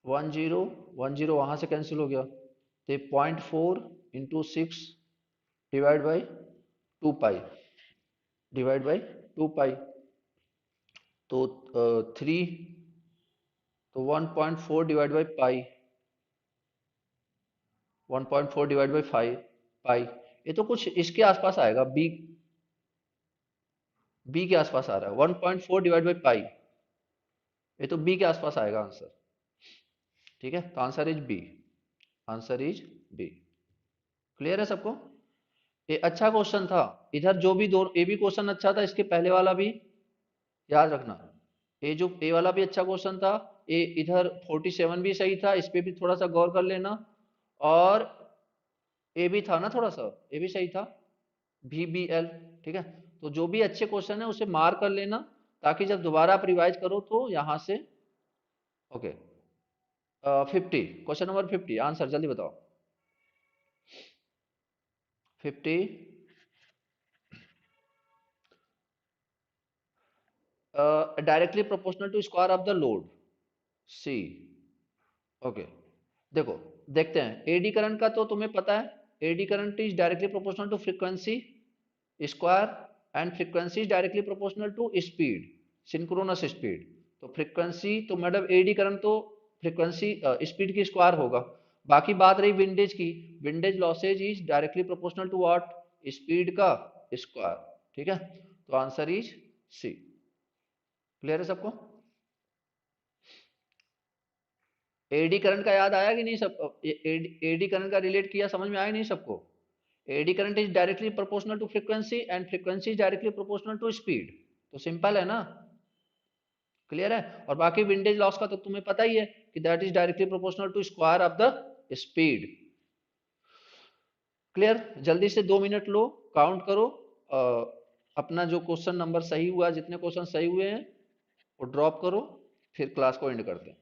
10 वहां से कैंसिल हो गया, तो 0.4 into 6 divide by 2 pi, divide by 2 पाई, तो 3, तो 1.4 divide by pi, 1.4 divide by 5 पाई, ये तो कुछ इसके आसपास आएगा, बी, बी के आसपास आ रहा है 1.4 डिवाइड बाई पाई, ये तो बी के आसपास आएगा आंसर, ठीक है। तो answer is B, answer is B. Clear है सबको? ये अच्छा क्वेश्चन था, इधर जो भी दो ए भी क्वेश्चन अच्छा था, इसके पहले वाला भी याद रखना, ये जो ए वाला भी अच्छा क्वेश्चन था, ये इधर 47 भी सही था, इस पे भी थोड़ा सा गौर कर लेना, और ए भी था ना थोड़ा सा, ये भी सही था, VBL, ठीक है। तो जो भी अच्छे क्वेश्चन है उसे मार्क कर लेना, ताकि जब दोबारा आप रिवाइज करो तो यहां से, ओके। 50, क्वेश्चन नंबर 50 आंसर जल्दी बताओ। 50, directly proportional to square of the load, C, okay. देखो, देखते हैं एडी करंट का, तो तुम्हें पता है eddy current is directly proportional to frequency square, and frequency is directly proportional to speed, synchronous speed. तो फ्रीक्वेंसी तो मैडम एडी करंट तो फ्रीक्वेंसी स्पीड की स्क्वायर होगा। बाकी बात रही विंडेज की, windage losses is directly proportional to what, speed का स्क्वायर, ठीक है। तो आंसर इज सी। क्लियर है सबको? एडी करंट का याद आया कि नहीं सब? एडी करंट का रिलेट किया, समझ में आया नहीं सबको? Eddy current is directly proportional to frequency and frequency is directly proportional to speed, तो सिंपल है ना। क्लियर है? और बाकी विंडेज लॉस का तो तुम्हें पता ही है कि that is directly proportional to square of the speed. Clear? जल्दी से 2 मिनट लो, काउंट करो, अपना जो क्वेश्चन नंबर सही हुआ, जितने क्वेश्चन सही हुए हैं वो ड्रॉप करो, फिर क्लास को एंड करते हैं।